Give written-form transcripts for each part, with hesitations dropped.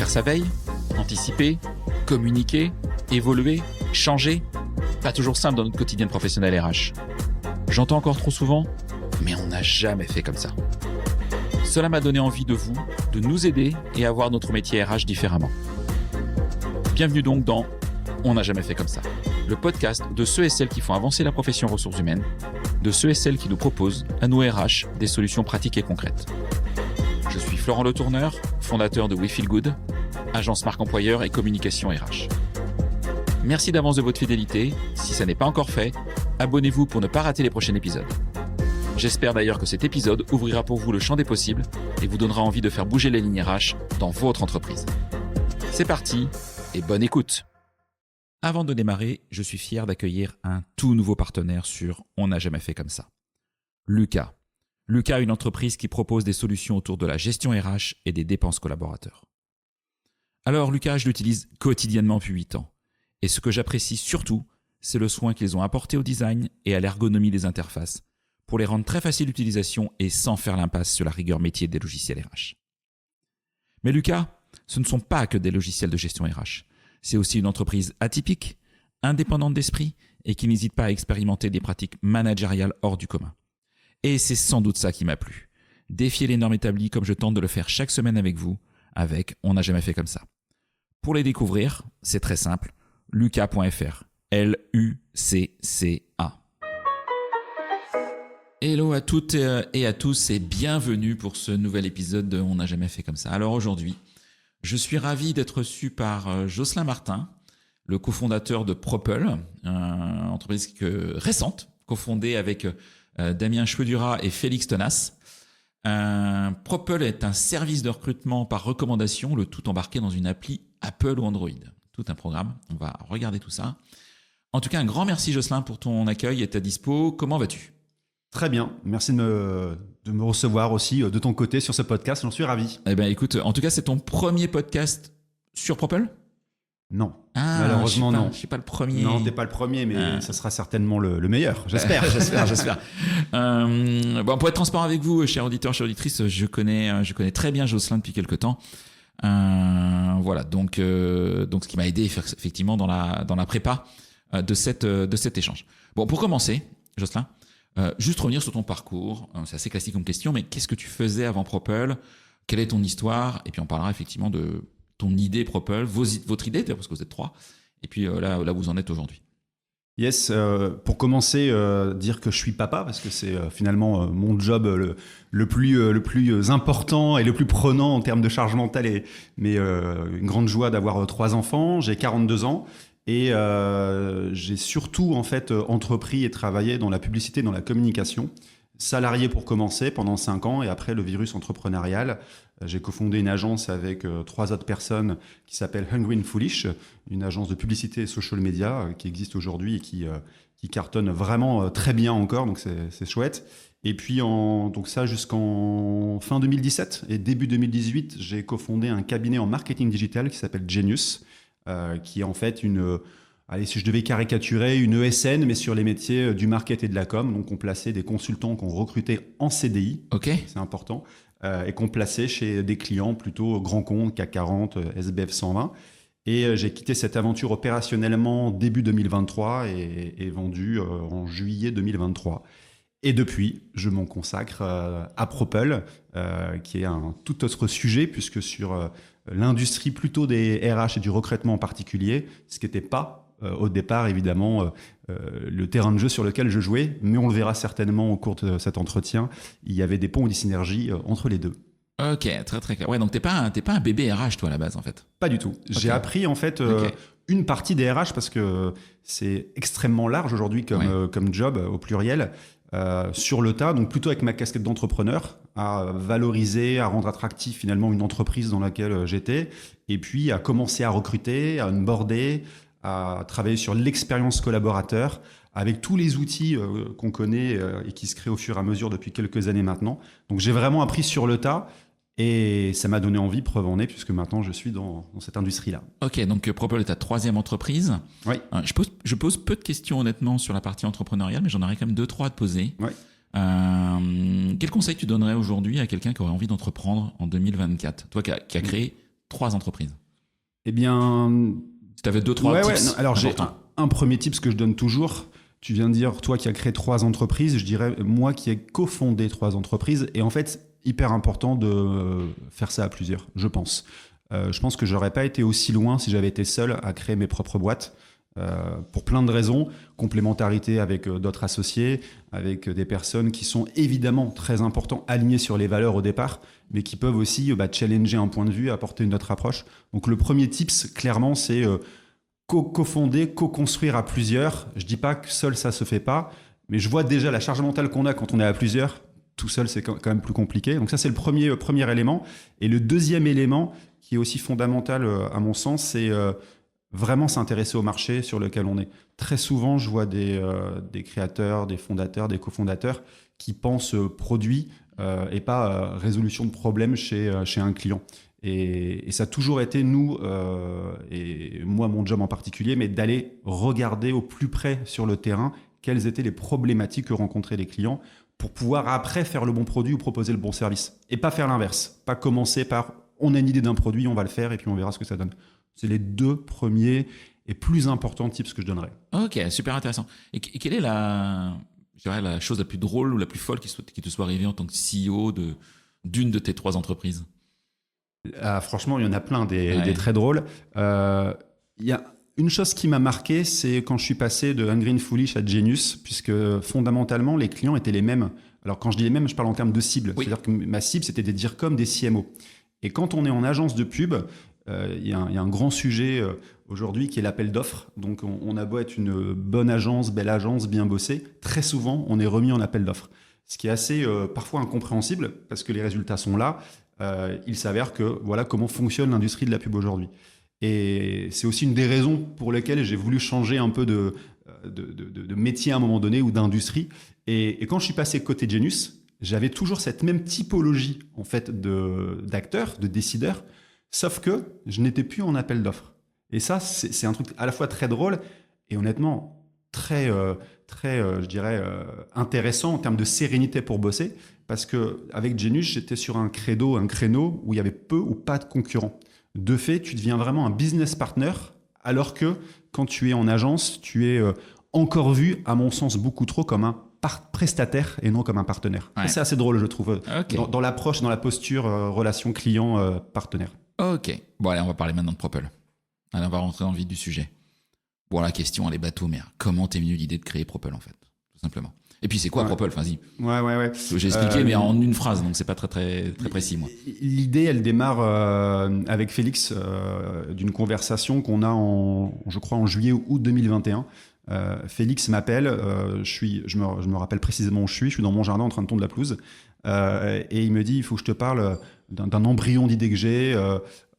Faire sa veille, anticiper, communiquer, évoluer, changer. Pas toujours simple dans notre quotidien professionnel RH. J'entends encore trop souvent, mais on n'a jamais fait comme ça. Cela m'a donné envie de nous aider et à voir notre métier RH différemment. Bienvenue donc dans On n'a jamais fait comme ça, le podcast de ceux et celles qui font avancer la profession ressources humaines, de ceux et celles qui nous proposent, à nous RH, des solutions pratiques et concrètes. Je suis Florent Le Tourneur, fondateur de We Feel Good, agence marque employeur et communication RH. Merci d'avance de votre fidélité. Si ça n'est pas encore fait, abonnez-vous pour ne pas rater les prochains épisodes. J'espère d'ailleurs que cet épisode ouvrira pour vous le champ des possibles et vous donnera envie de faire bouger les lignes RH dans votre entreprise. C'est parti et bonne écoute. Avant de démarrer, je suis fier d'accueillir un tout nouveau partenaire sur On n'a jamais fait comme ça. Lucas. Lucas, une entreprise qui propose des solutions autour de la gestion RH et des dépenses collaborateurs. Alors Lucas, je l'utilise quotidiennement depuis 8 ans. Et ce que j'apprécie surtout, c'est le soin qu'ils ont apporté au design et à l'ergonomie des interfaces pour les rendre très faciles d'utilisation et sans faire l'impasse sur la rigueur métier des logiciels RH. Mais Lucas, ce ne sont pas que des logiciels de gestion RH. C'est aussi une entreprise atypique, indépendante d'esprit et qui n'hésite pas à expérimenter des pratiques managériales hors du commun. Et c'est sans doute ça qui m'a plu. Défier les normes établies comme je tente de le faire chaque semaine avec vous, avec On n'a jamais fait comme ça. Pour les découvrir, c'est très simple. Lucas.fr. Lucca. Hello à toutes et à tous et bienvenue pour ce nouvel épisode de On n'a jamais fait comme ça. Alors aujourd'hui, je suis ravi d'être reçu par Jocelyn Martin, le cofondateur de Propel, une entreprise récente, cofondée avec Damien Cheveux-Duras et Félix Tenace. Propel est un service de recrutement par recommandation, le tout embarqué dans une appli Apple ou Android. Tout un programme, on va regarder tout ça. En tout cas, un grand merci Jocelyn pour ton accueil et ta dispo. Comment vas-tu ? Très bien, merci de me recevoir aussi de ton côté sur ce podcast, j'en suis ravi. Eh bien écoute, en tout cas c'est ton premier podcast sur Propel ? Non, malheureusement non. Je ne suis pas le premier. Non, tu n'es pas le premier, mais ça sera certainement le meilleur, j'espère. J'espère. Bon, pour être transparent avec vous, chers auditeurs, chères auditrices, je connais très bien Jocelyn depuis quelques temps. Voilà, donc ce qui m'a aidé effectivement dans la prépa de cet échange. Bon, pour commencer, Jocelyn, juste revenir sur ton parcours. C'est assez classique comme question, mais qu'est-ce que tu faisais avant Propel ? Quelle est ton histoire ? Et puis on parlera effectivement de ton idée Propel, votre idée, parce que vous êtes 3, et puis là vous en êtes aujourd'hui. Yes, pour commencer, dire que je suis papa, parce que c'est finalement mon job le plus important et le plus prenant en termes de charge mentale, mais une grande joie d'avoir 3 enfants. J'ai 42 ans et j'ai surtout en fait entrepris et travaillé dans la publicité, dans la communication. Salarié pour commencer pendant 5 ans et après le virus entrepreneurial, j'ai cofondé une agence avec 3 autres personnes qui s'appelle Hungry and Foolish, une agence de publicité et social media qui existe aujourd'hui et qui cartonne vraiment très bien encore, donc c'est chouette. Et puis donc ça jusqu'en fin 2017 et début 2018, j'ai cofondé un cabinet en marketing digital qui s'appelle Genius, qui est en fait allez, si je devais caricaturer, une ESN, mais sur les métiers du market et de la com. Donc, on plaçait des consultants qu'on recrutait en CDI, c'est important, et qu'on plaçait chez des clients plutôt grands comptes, CAC 40, SBF 120. Et j'ai quitté cette aventure opérationnellement début 2023 et vendu en juillet 2023. Et depuis, je m'en consacre à Propel, qui est un tout autre sujet, puisque sur l'industrie plutôt des RH et du recrutement en particulier, ce qui n'était pas au départ, évidemment, le terrain de jeu sur lequel je jouais, mais on le verra certainement au cours de cet entretien. Il y avait des ponts ou des synergies entre les deux. Ok, très très clair. Ouais, donc t'es pas un bébé RH toi à la base en fait. Pas du tout. Okay. J'ai appris en fait une partie des RH parce que c'est extrêmement large aujourd'hui comme job au pluriel. Sur le tas, donc plutôt avec ma casquette d'entrepreneur, à valoriser, à rendre attractif finalement une entreprise dans laquelle j'étais, et puis à commencer à recruter, à onboarder, à travailler sur l'expérience collaborateur, avec tous les outils qu'on connaît et qui se créent au fur et à mesure depuis quelques années maintenant. Donc j'ai vraiment appris sur le tas et ça m'a donné envie, preuve en est, puisque maintenant je suis dans cette industrie-là. Ok, donc Propel est ta 3e entreprise. Oui. Je pose peu de questions honnêtement sur la partie entrepreneuriale, mais j'en aurais quand même 2-3 à te poser. Oui. Quel conseil tu donnerais aujourd'hui à quelqu'un qui aurait envie d'entreprendre en 2024 ? Toi qui as créé 3 entreprises? Eh bien, Si tu avais 2-3 tips. non, alors j'ai importants. un premier tip que je donne toujours. Tu viens de dire, toi qui as créé 3 entreprises, je dirais moi qui ai cofondé 3 entreprises. Et en fait, hyper important de faire ça à plusieurs, je pense. Je pense que j'aurais pas été aussi loin si j'avais été seul à créer mes propres boîtes. Pour plein de raisons, complémentarité avec d'autres associés, avec des personnes qui sont évidemment très importantes, alignées sur les valeurs au départ, mais qui peuvent aussi challenger un point de vue, apporter une autre approche. Donc le premier tips, clairement, c'est co-fonder, co-construire à plusieurs. Je dis pas que seul ça se fait pas, mais je vois déjà la charge mentale qu'on a quand on est à plusieurs. Tout seul, c'est quand même plus compliqué. Donc ça, c'est le premier élément. Et le deuxième élément, qui est aussi fondamental à mon sens, c'est vraiment s'intéresser au marché sur lequel on est. Très souvent, je vois des créateurs, des fondateurs, des cofondateurs qui pensent produit et pas résolution de problème chez un client. Et ça a toujours été, nous, et moi, mon job en particulier, mais d'aller regarder au plus près sur le terrain quelles étaient les problématiques que rencontraient les clients pour pouvoir après faire le bon produit ou proposer le bon service. Et pas faire l'inverse. Pas commencer par on a une idée d'un produit, on va le faire et puis on verra ce que ça donne. C'est les 2 premiers et plus importants tips que je donnerais. Ok, super intéressant. Et quelle est la chose la plus drôle ou la plus folle qui te soit arrivée en tant que CEO d'une de tes 3 entreprises? Franchement, il y en a plein des très drôles. Il y a une chose qui m'a marqué, c'est quand je suis passé de Hungry and Foolish à Genius, puisque fondamentalement, les clients étaient les mêmes. Alors quand je dis les mêmes, je parle en termes de cible. Oui. C'est-à-dire que ma cible, c'était des DIRCOM, des CMO. Et quand on est en agence de pub, il y a un grand sujet aujourd'hui qui est l'appel d'offres. Donc on a beau être une bonne agence, belle agence, bien bossée, très souvent on est remis en appel d'offres. Ce qui est assez parfois incompréhensible parce que les résultats sont là. Il s'avère que voilà comment fonctionne l'industrie de la pub aujourd'hui. Et c'est aussi une des raisons pour lesquelles j'ai voulu changer un peu de métier à un moment donné ou d'industrie. Et quand je suis passé côté Genius, j'avais toujours cette même typologie en fait d'acteurs, de décideurs, sauf que je n'étais plus en appel d'offres. Et ça, c'est un truc à la fois très drôle et honnêtement très, je dirais, intéressant en termes de sérénité pour bosser, parce que avec Genius, j'étais sur un créneau où il y avait peu ou pas de concurrents. De fait, tu deviens vraiment un business partner, alors que quand tu es en agence, tu es encore vu, à mon sens, beaucoup trop comme un prestataire et non comme un partenaire. Ouais. C'est assez drôle, je trouve, Ok. dans l'approche, dans la posture relation client-partenaire. Ok. Bon, allez, on va parler maintenant de Propel. Allez, on va rentrer dans le vif du sujet. Bon, la question, elle est bateau, mais comment t'es venu l'idée de créer Propel, en fait, tout simplement. Et puis, c'est quoi Propel? Enfin, vas-y. Ouais. J'ai expliqué, mais en une phrase, donc c'est pas très précis, moi. L'idée, elle démarre avec Félix d'une conversation qu'on a je crois, en juillet ou août 2021. Félix m'appelle, je me rappelle précisément où je suis dans mon jardin en train de tondre la pelouse, et il me dit, il faut que je te parle d'un embryon d'idée que j'ai,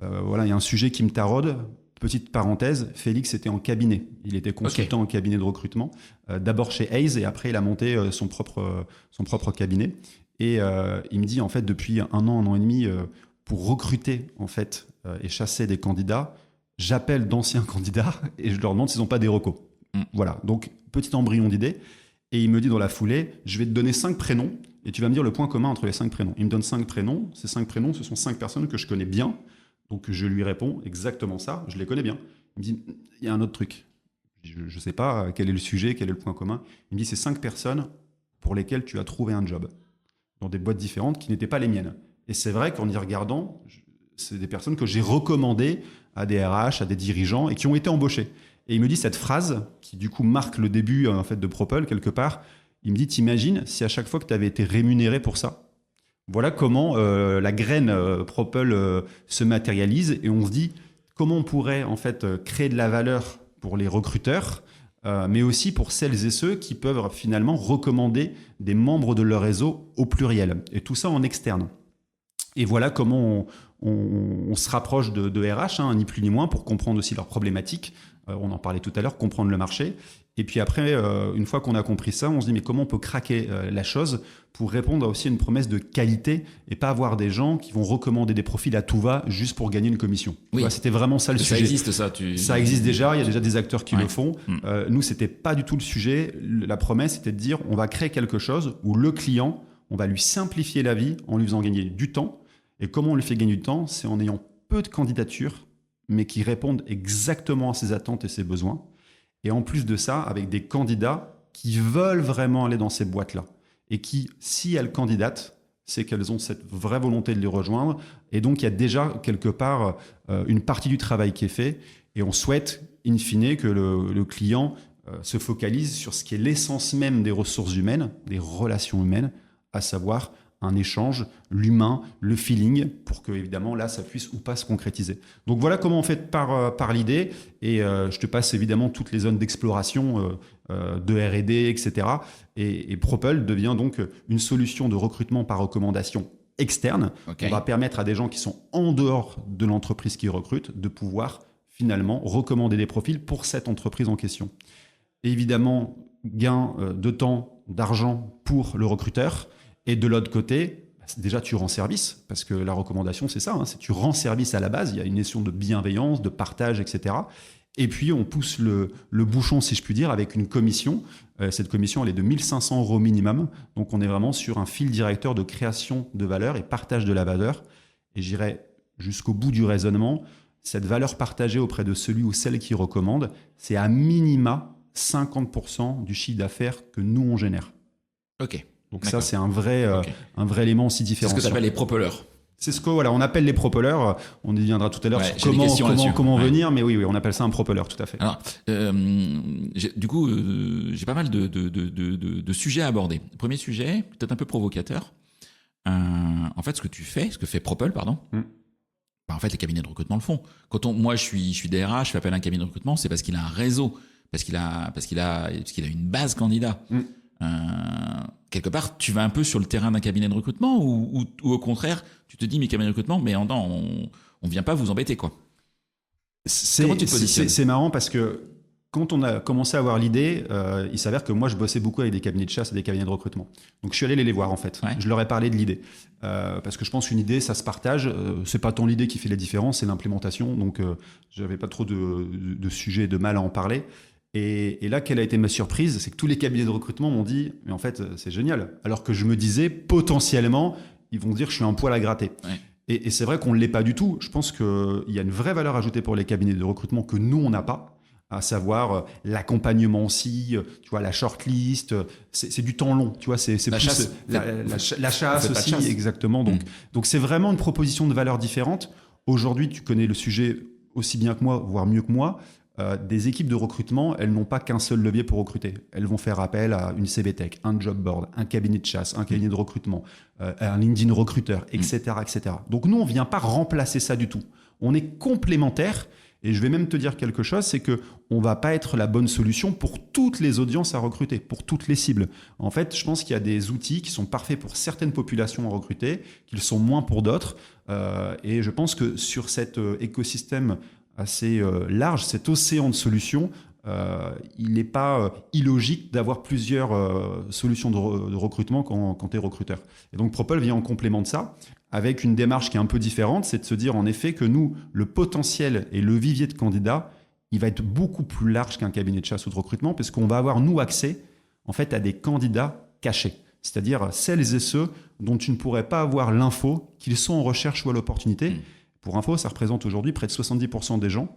voilà, il y a un sujet qui me taraude. Petite parenthèse, Félix était en cabinet, il était consultant en cabinet de recrutement, d'abord chez Hayes et après il a monté son propre cabinet, et il me dit en fait depuis un an et demi, pour recruter en fait et chasser des candidats, j'appelle d'anciens candidats et je leur demande s'ils n'ont pas des recos. Voilà, donc petit embryon d'idée. Et il me dit dans la foulée, je vais te donner 5 prénoms et tu vas me dire le point commun entre les 5 prénoms. Il me donne 5 prénoms. Ces 5 prénoms, ce sont 5 personnes que je connais bien. Donc je lui réponds exactement ça, je les connais bien. Il me dit, il y a un autre truc. Je ne sais pas quel est le sujet, quel est le point commun. Il me dit, c'est 5 personnes pour lesquelles tu as trouvé un job dans des boîtes différentes qui n'étaient pas les miennes. Et c'est vrai qu'en y regardant, c'est des personnes que j'ai recommandées à des RH, à des dirigeants et qui ont été embauchés. Et il me dit cette phrase, qui du coup marque le début en fait, de Propel quelque part, il me dit, t'imagines si à chaque fois que tu avais été rémunéré pour ça? Voilà comment la graine Propel se matérialise et on se dit comment on pourrait en fait créer de la valeur pour les recruteurs, mais aussi pour celles et ceux qui peuvent finalement recommander des membres de leur réseau au pluriel. Et tout ça en externe. Et voilà comment on se rapproche de RH, ni plus ni moins, pour comprendre aussi leurs problématiques. On en parlait tout à l'heure, comprendre le marché. Et puis après, une fois qu'on a compris ça, on se dit mais comment on peut craquer la chose pour répondre aussi à une promesse de qualité et pas avoir des gens qui vont recommander des profils à tout va juste pour gagner une commission. Oui. Voilà, c'était vraiment ça le sujet. Ça existe ça. Ça existe déjà, il y a déjà des acteurs qui le font. Nous, c'était pas du tout le sujet. La promesse, c'était de dire on va créer quelque chose où le client, on va lui simplifier la vie en lui faisant gagner du temps. Et comment on lui fait gagner du temps? C'est en ayant peu de candidatures, mais qui répondent exactement à ses attentes et ses besoins. Et en plus de ça, avec des candidats qui veulent vraiment aller dans ces boîtes-là. Et qui, si elles candidatent, c'est qu'elles ont cette vraie volonté de les rejoindre. Et donc, il y a déjà quelque part une partie du travail qui est fait. Et on souhaite, in fine, que le client se focalise sur ce qui est l'essence même des ressources humaines, des relations humaines, à savoir un échange, l'humain, le feeling, pour que évidemment là ça puisse ou pas se concrétiser. Donc voilà comment on fait par l'idée, et je te passe évidemment toutes les zones d'exploration de R&D, etc. Et Propel devient donc une solution de recrutement par recommandation externe. Okay. On va permettre à des gens qui sont en dehors de l'entreprise qui recrute de pouvoir finalement recommander des profils pour cette entreprise en question. Et évidemment, gain de temps, d'argent pour le recruteur. Et de l'autre côté, déjà tu rends service, parce que la recommandation c'est ça, hein, c'est tu rends service à la base, il y a une notion de bienveillance, de partage, etc. Et puis on pousse le bouchon, si je puis dire, avec une commission. Cette commission elle est de 1 500 € minimum, donc on est vraiment sur un fil directeur de création de valeur et partage de la valeur. Et j'irai jusqu'au bout du raisonnement, cette valeur partagée auprès de celui ou celle qui recommande, c'est à minima 50% du chiffre d'affaires que nous on génère. Ok. Donc ça, c'est un vrai élément aussi différenciant. C'est ce que tu appelles les propellers. C'est ce que on appelle les propellers. On y viendra tout à l'heure sur comment venir, mais oui, on appelle ça un propeller, tout à fait. Alors, du coup, j'ai pas mal de sujets à aborder. Premier sujet, peut-être un peu provocateur. En fait, ce que fait Propel, pardon. En fait, les cabinets de recrutement le font. Moi, je suis DRH, je fais appel à un cabinet de recrutement, c'est parce qu'il a un réseau, parce qu'il a une base candidat. Quelque part, tu vas un peu sur le terrain d'un cabinet de recrutement ou au contraire, tu te dis, mais cabinet de recrutement, mais on vient pas vous embêter, quoi. Comment tu te positionnes ? C'est marrant parce que quand on a commencé à avoir l'idée, il s'avère que moi, je bossais beaucoup avec des cabinets de chasse et des cabinets de recrutement. Donc, je suis allé les voir, en fait. Ouais. Je leur ai parlé de l'idée. Parce que je pense qu'une idée, ça se partage. C'est pas tant l'idée qui fait la différence, c'est l'implémentation. Donc, j'avais pas trop de sujets de mal à en parler. Et là, quelle a été ma surprise, c'est que tous les cabinets de recrutement m'ont dit « mais en fait, c'est génial ». Alors que je me disais, potentiellement, ils vont dire que je suis un poil à gratter. Ouais. Et c'est vrai qu'on ne l'est pas du tout. Je pense qu'il y a une vraie valeur ajoutée pour les cabinets de recrutement que nous, on n'a pas, à savoir l'accompagnement aussi, tu vois, la shortlist, c'est du temps long, tu vois, c'est la plus chasse, la chasse aussi, chasse. Exactement. Donc c'est vraiment une proposition de valeur différente. Aujourd'hui, tu connais le sujet aussi bien que moi, voire mieux que moi. Des équipes de recrutement, elles n'ont pas qu'un seul levier pour recruter. Elles vont faire appel à une CV Tech, un job board, un cabinet de chasse, un cabinet de recrutement, un LinkedIn recruteur, etc., etc. Donc nous, on ne vient pas remplacer ça du tout. On est complémentaires. Et je vais même te dire quelque chose, c'est qu'on ne va pas être la bonne solution pour toutes les audiences à recruter, pour toutes les cibles. En fait, je pense qu'il y a des outils qui sont parfaits pour certaines populations à recruter, qu'ils sont moins pour d'autres. Et je pense que sur cet écosystème assez large, cet océan de solutions, il n'est pas illogique d'avoir plusieurs solutions de recrutement quand tu es recruteur. Et donc Propel vient en complément de ça, avec une démarche qui est un peu différente, c'est de se dire en effet que nous, le potentiel et le vivier de candidats, il va être beaucoup plus large qu'un cabinet de chasse ou de recrutement, parce qu'on va avoir, nous, accès en fait, à des candidats cachés. C'est-à-dire celles et ceux dont tu ne pourrais pas avoir l'info qu'ils sont en recherche ou à l'opportunité. Pour info, ça représente aujourd'hui près de 70% des gens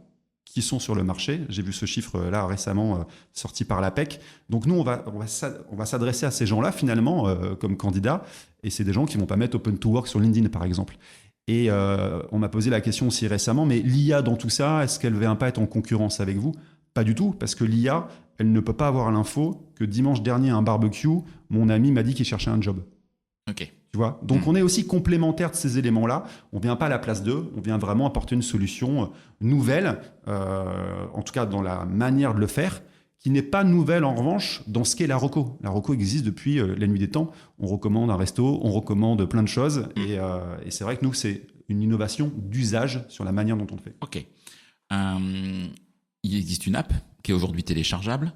qui sont sur le marché. J'ai vu ce chiffre-là récemment sorti par l'APEC. Donc nous, on va s'adresser à ces gens-là finalement comme candidats. Et c'est des gens qui ne vont pas mettre Open to Work sur LinkedIn, par exemple. Et on m'a posé la question aussi récemment, mais l'IA dans tout ça, est-ce qu'elle ne vient pas être en concurrence avec vous ? Pas du tout, parce que l'IA, elle ne peut pas avoir l'info que dimanche dernier à un barbecue, mon ami m'a dit qu'il cherchait un job. Ok. Tu vois, donc on est aussi complémentaire de ces éléments-là. On vient pas à la place d'eux, on vient vraiment apporter une solution nouvelle, en tout cas dans la manière de le faire, qui n'est pas nouvelle en revanche dans ce qu'est la reco. La reco existe depuis la nuit des temps. On recommande un resto, on recommande plein de choses, et c'est vrai que nous, c'est une innovation d'usage sur la manière dont on le fait. Ok. Il existe une app qui est aujourd'hui téléchargeable.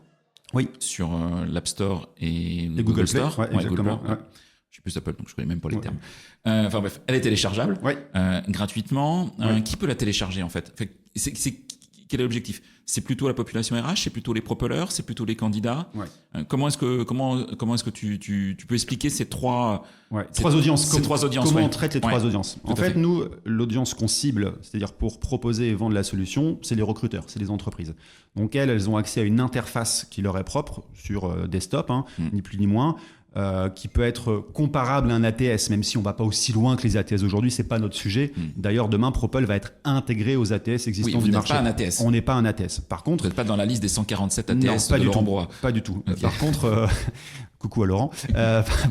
Oui. Sur l'App Store et Google Store. Play, exactement. Google Play. Ouais. Je suis plus Apple, donc je connais même pas les termes. Enfin bref, elle est téléchargeable gratuitement. Qui peut la télécharger en fait, quel est l'objectif? C'est plutôt la population RH, c'est plutôt les propellers, c'est plutôt les candidats. Ouais. Comment est-ce que tu peux expliquer ces trois audiences? Comment ouais. on traite les trois audiences? En fait, nous, l'audience qu'on cible, c'est-à-dire pour proposer et vendre la solution, c'est les recruteurs, c'est les entreprises. Donc elles ont accès à une interface qui leur est propre sur desktop, ni plus ni moins. Qui peut être comparable à un ATS, même si on ne va pas aussi loin que les ATS aujourd'hui, c'est pas notre sujet. D'ailleurs, demain, Propel va être intégré aux ATS existants du marché. Pas un ATS. On n'est pas un ATS. Par contre, vous n'êtes pas dans la liste des 147 ATS non, de Laurent Brois. Pas du tout. Okay. Par contre, coucou à Laurent.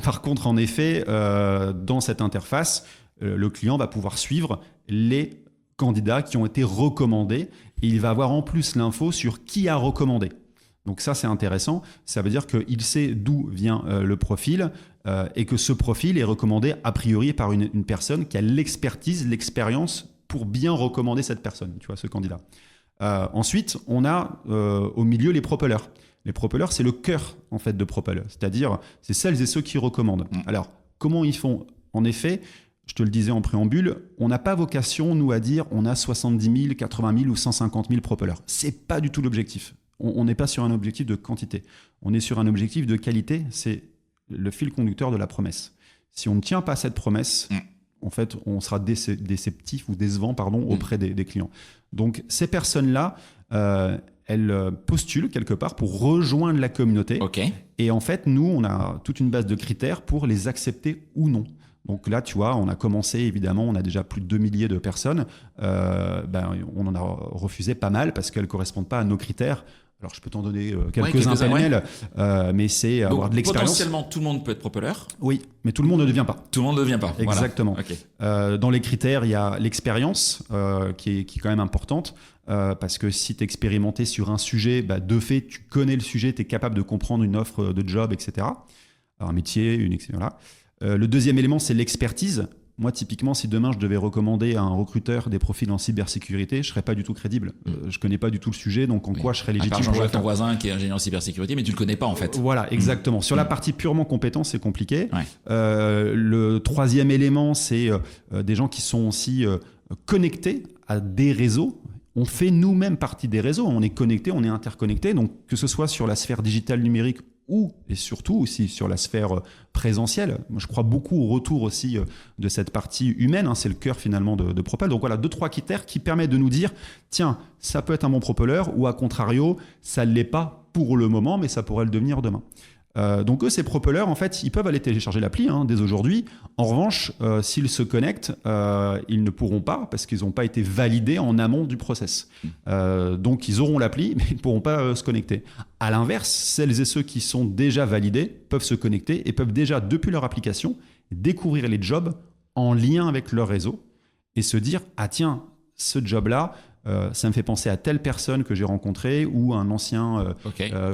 Par contre, en effet, dans cette interface, le client va pouvoir suivre les candidats qui ont été recommandés et il va avoir en plus l'info sur qui a recommandé. Donc ça, c'est intéressant. Ça veut dire qu'il sait d'où vient le profil et que ce profil est recommandé a priori par une personne qui a l'expertise, l'expérience pour bien recommander cette personne, tu vois, ce candidat. Ensuite, on a au milieu les propellers. Les propellers, c'est le cœur en fait de Propel, c'est-à-dire c'est celles et ceux qui recommandent. Alors, comment ils font? En effet, je te le disais en préambule, on n'a pas vocation, nous, à dire on a 70 000, 80 000 ou 150 000 propellers. C'est pas du tout l'objectif. On n'est pas sur un objectif de quantité. On est sur un objectif de qualité. C'est le fil conducteur de la promesse. Si on ne tient pas cette promesse, en fait, on sera déceptif ou décevant auprès des clients. Donc, ces personnes-là, elles postulent quelque part pour rejoindre la communauté. Okay. Et en fait, nous, on a toute une base de critères pour les accepter ou non. Donc là, tu vois, on a commencé, évidemment, on a déjà plus de 2 milliers de personnes. On en a refusé pas mal parce qu'elles ne correspondent pas à nos critères. Alors, je peux t'en donner quelques-uns pêle-mêle, mais c'est avoir de l'expérience. Potentiellement, tout le monde peut être propeller. Oui, mais tout le monde ne devient pas. Tout le monde ne devient pas. Exactement. Voilà. Okay. Dans les critères, il y a l'expérience qui est quand même importante. Parce que si tu es expérimenté sur un sujet, de fait, tu connais le sujet, tu es capable de comprendre une offre de job, etc. Alors, un métier, voilà. Le deuxième élément, c'est l'expertise. Moi, typiquement, si demain je devais recommander à un recruteur des profils en cybersécurité, je ne serais pas du tout crédible. Je ne connais pas du tout le sujet, donc en quoi je serais légitime pour ton voisin qui est ingénieur en cybersécurité, mais tu ne le connais pas en fait. Voilà, exactement. Sur la partie purement compétence, c'est compliqué. Ouais. Le troisième élément, c'est des gens qui sont aussi connectés à des réseaux. On fait nous-mêmes partie des réseaux. On est connectés, on est interconnectés. Donc, que ce soit sur la sphère digitale numérique et surtout aussi sur la sphère présentielle. Moi, je crois beaucoup au retour aussi de cette partie humaine. C'est le cœur finalement de Propel. Donc voilà, 2-3 critères qui permettent de nous dire, tiens, ça peut être un bon propeller ou à contrario, ça ne l'est pas pour le moment, mais ça pourrait le devenir demain. Donc eux, ces propellers, en fait, ils peuvent aller télécharger l'appli dès aujourd'hui. En revanche, s'ils se connectent, ils ne pourront pas parce qu'ils n'ont pas été validés en amont du process. Donc ils auront l'appli, mais ils ne pourront pas se connecter. À l'inverse, celles et ceux qui sont déjà validés peuvent se connecter et peuvent déjà, depuis leur application, découvrir les jobs en lien avec leur réseau et se dire « Ah tiens, ce job-là, ça me fait penser à telle personne que j'ai rencontrée ou un ancien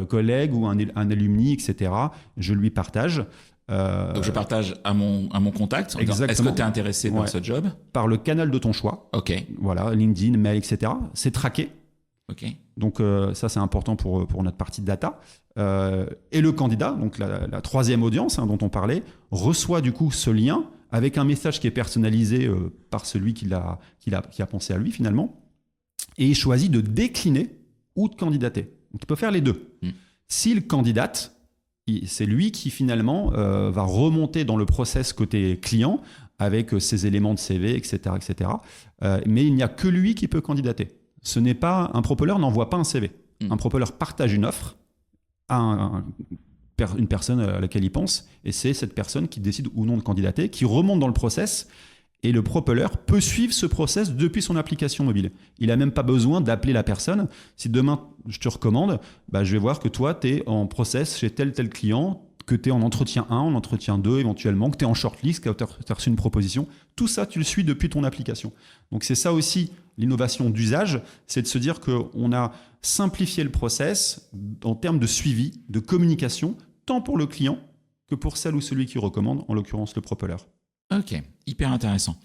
collègue ou un alumni, etc. » Je lui partage. Donc je partage à mon contact. Est-ce que tu es intéressé par ce job? Par le canal de ton choix. Ok. Voilà, LinkedIn, mail, etc. C'est traqué. Ok. Donc ça, c'est important pour notre partie data. Et le candidat, donc la troisième audience dont on parlait, reçoit du coup ce lien avec un message qui est personnalisé par celui qui a pensé à lui finalement. Et il choisit de décliner ou de candidater. Donc, il peut faire les deux. S'il candidate, c'est lui qui finalement va remonter dans le process côté client avec ses éléments de CV, etc. etc. Mais il n'y a que lui qui peut candidater. Ce n'est pas un propeller n'envoie pas un CV. Un propeller partage une offre à une personne à laquelle il pense et c'est cette personne qui décide ou non de candidater, qui remonte dans le process. Et le propeller peut suivre ce process depuis son application mobile. Il n'a même pas besoin d'appeler la personne. Si demain, je te recommande, je vais voir que toi, tu es en process chez tel client, que tu es en entretien 1, en entretien 2 éventuellement, que tu es en shortlist, que tu as reçu une proposition. Tout ça, tu le suis depuis ton application. Donc c'est ça aussi l'innovation d'usage, c'est de se dire qu'on a simplifié le process en termes de suivi, de communication, tant pour le client que pour celle ou celui qui recommande, en l'occurrence le propeller. Ok, hyper intéressant.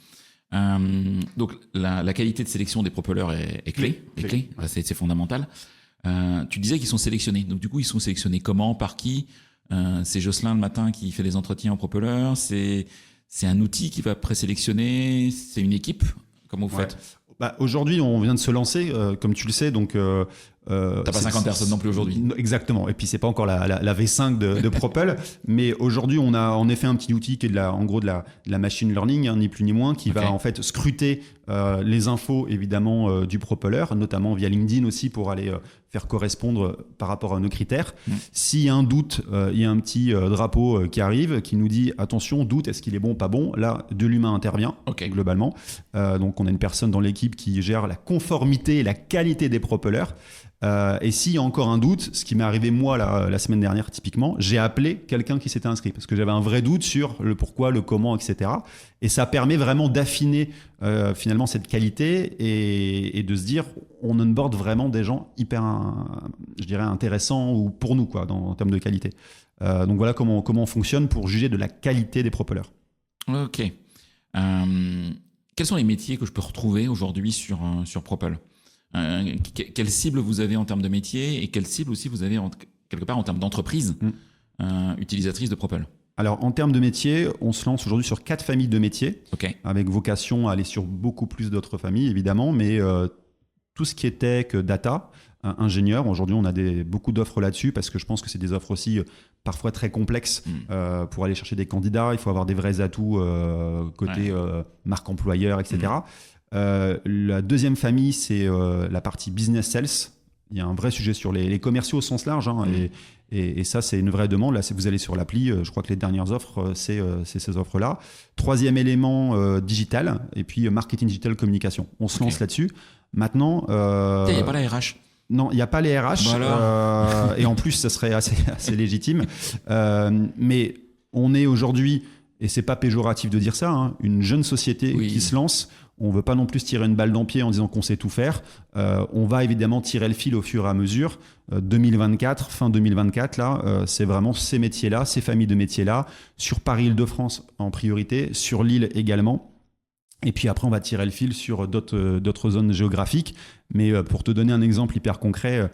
Donc la qualité de sélection des propellers est clé. C'est fondamental. Tu disais qu'ils sont sélectionnés. Donc du coup, ils sont sélectionnés comment? Par qui? C'est Jocelyn le matin qui fait les entretiens en propeller? C'est un outil qui va présélectionner? C'est une équipe? Comment vous faites? Aujourd'hui, on vient de se lancer, comme tu le sais, donc... T'as pas 50 personnes non plus aujourd'hui. Exactement. Et puis, c'est pas encore la V5 de Propel. Mais aujourd'hui, on a en effet un petit outil qui est de la machine learning, hein, ni plus ni moins, qui va en fait scruter les infos, évidemment, du propeller, notamment via LinkedIn aussi, pour aller faire correspondre par rapport à nos critères. S'il y a un doute, il y a un petit drapeau qui arrive, qui nous dit, attention, doute, est-ce qu'il est bon, pas bon? Là, de l'humain intervient, globalement. Donc, on a une personne dans l'équipe qui gère la conformité et la qualité des propellers. Et s'il y a encore un doute, ce qui m'est arrivé moi la semaine dernière typiquement, j'ai appelé quelqu'un qui s'était inscrit parce que j'avais un vrai doute sur le pourquoi, le comment, etc. Et ça permet vraiment d'affiner finalement cette qualité et de se dire on onboard vraiment des gens hyper, je dirais, intéressants ou pour nous quoi, en termes de qualité. Donc voilà comment on fonctionne pour juger de la qualité des propellers. Ok. Quels sont les métiers que je peux retrouver aujourd'hui sur Propel? Quelle cible vous avez en termes de métier et quelle cible aussi vous avez quelque part en termes d'entreprise utilisatrice de Propel? Alors en termes de métier, on se lance aujourd'hui sur 4 familles de métiers, avec vocation à aller sur beaucoup plus d'autres familles évidemment, mais tout ce qui est tech, data, ingénieur, aujourd'hui on a beaucoup d'offres là-dessus parce que je pense que c'est des offres aussi parfois très complexes pour aller chercher des candidats, il faut avoir des vrais atouts côté marque employeur, etc. La deuxième famille, c'est la partie business sales. Il y a un vrai sujet sur les commerciaux au sens large, hein, et ça, c'est une vraie demande. Là, si vous allez sur l'appli, je crois que les dernières offres, c'est ces offres-là. Troisième élément, digital, et puis marketing digital, communication. On se lance là-dessus. Maintenant... Il n'y a pas la RH. Non, il n'y a pas les RH, voilà. Et en plus, ça serait assez légitime. Mais on est aujourd'hui, et c'est pas péjoratif de dire ça, hein, une jeune société qui se lance. On ne veut pas non plus se tirer une balle dans le pied en disant qu'on sait tout faire. On va évidemment tirer le fil au fur et à mesure. 2024, fin 2024, là, c'est vraiment ces métiers-là, ces familles de métiers-là, sur Paris-Île-de-France en priorité, sur Lille également. Et puis après, on va tirer le fil sur d'autres zones géographiques. Mais pour te donner un exemple hyper concret,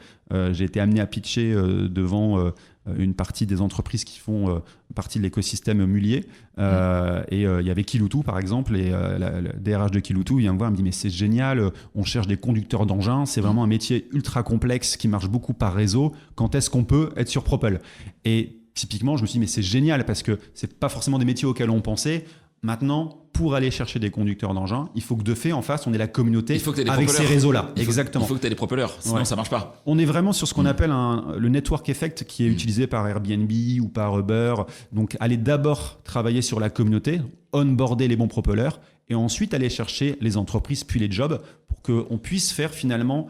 j'ai été amené à pitcher devant une partie des entreprises qui font partie de l'écosystème Mulier. Et il y avait Kiloutou, par exemple, et le DRH de Kiloutou vient me voir et me dit « Mais c'est génial, on cherche des conducteurs d'engins, c'est vraiment un métier ultra complexe qui marche beaucoup par réseau. Quand est-ce qu'on peut être sur Propel ?» Et typiquement, je me suis dit « Mais c'est génial parce que c'est pas forcément des métiers auxquels on pensait. » Maintenant, pour aller chercher des conducteurs d'engins, il faut que de fait, en face, on ait la communauté avec ces réseaux-là. Exactement. Il faut que tu aies des propellers, sinon ça ne marche pas. On est vraiment sur ce qu'on appelle le network effect qui est utilisé par Airbnb ou par Uber. Donc, aller d'abord travailler sur la communauté, onboarder les bons propellers et ensuite aller chercher les entreprises puis les jobs pour qu'on puisse faire finalement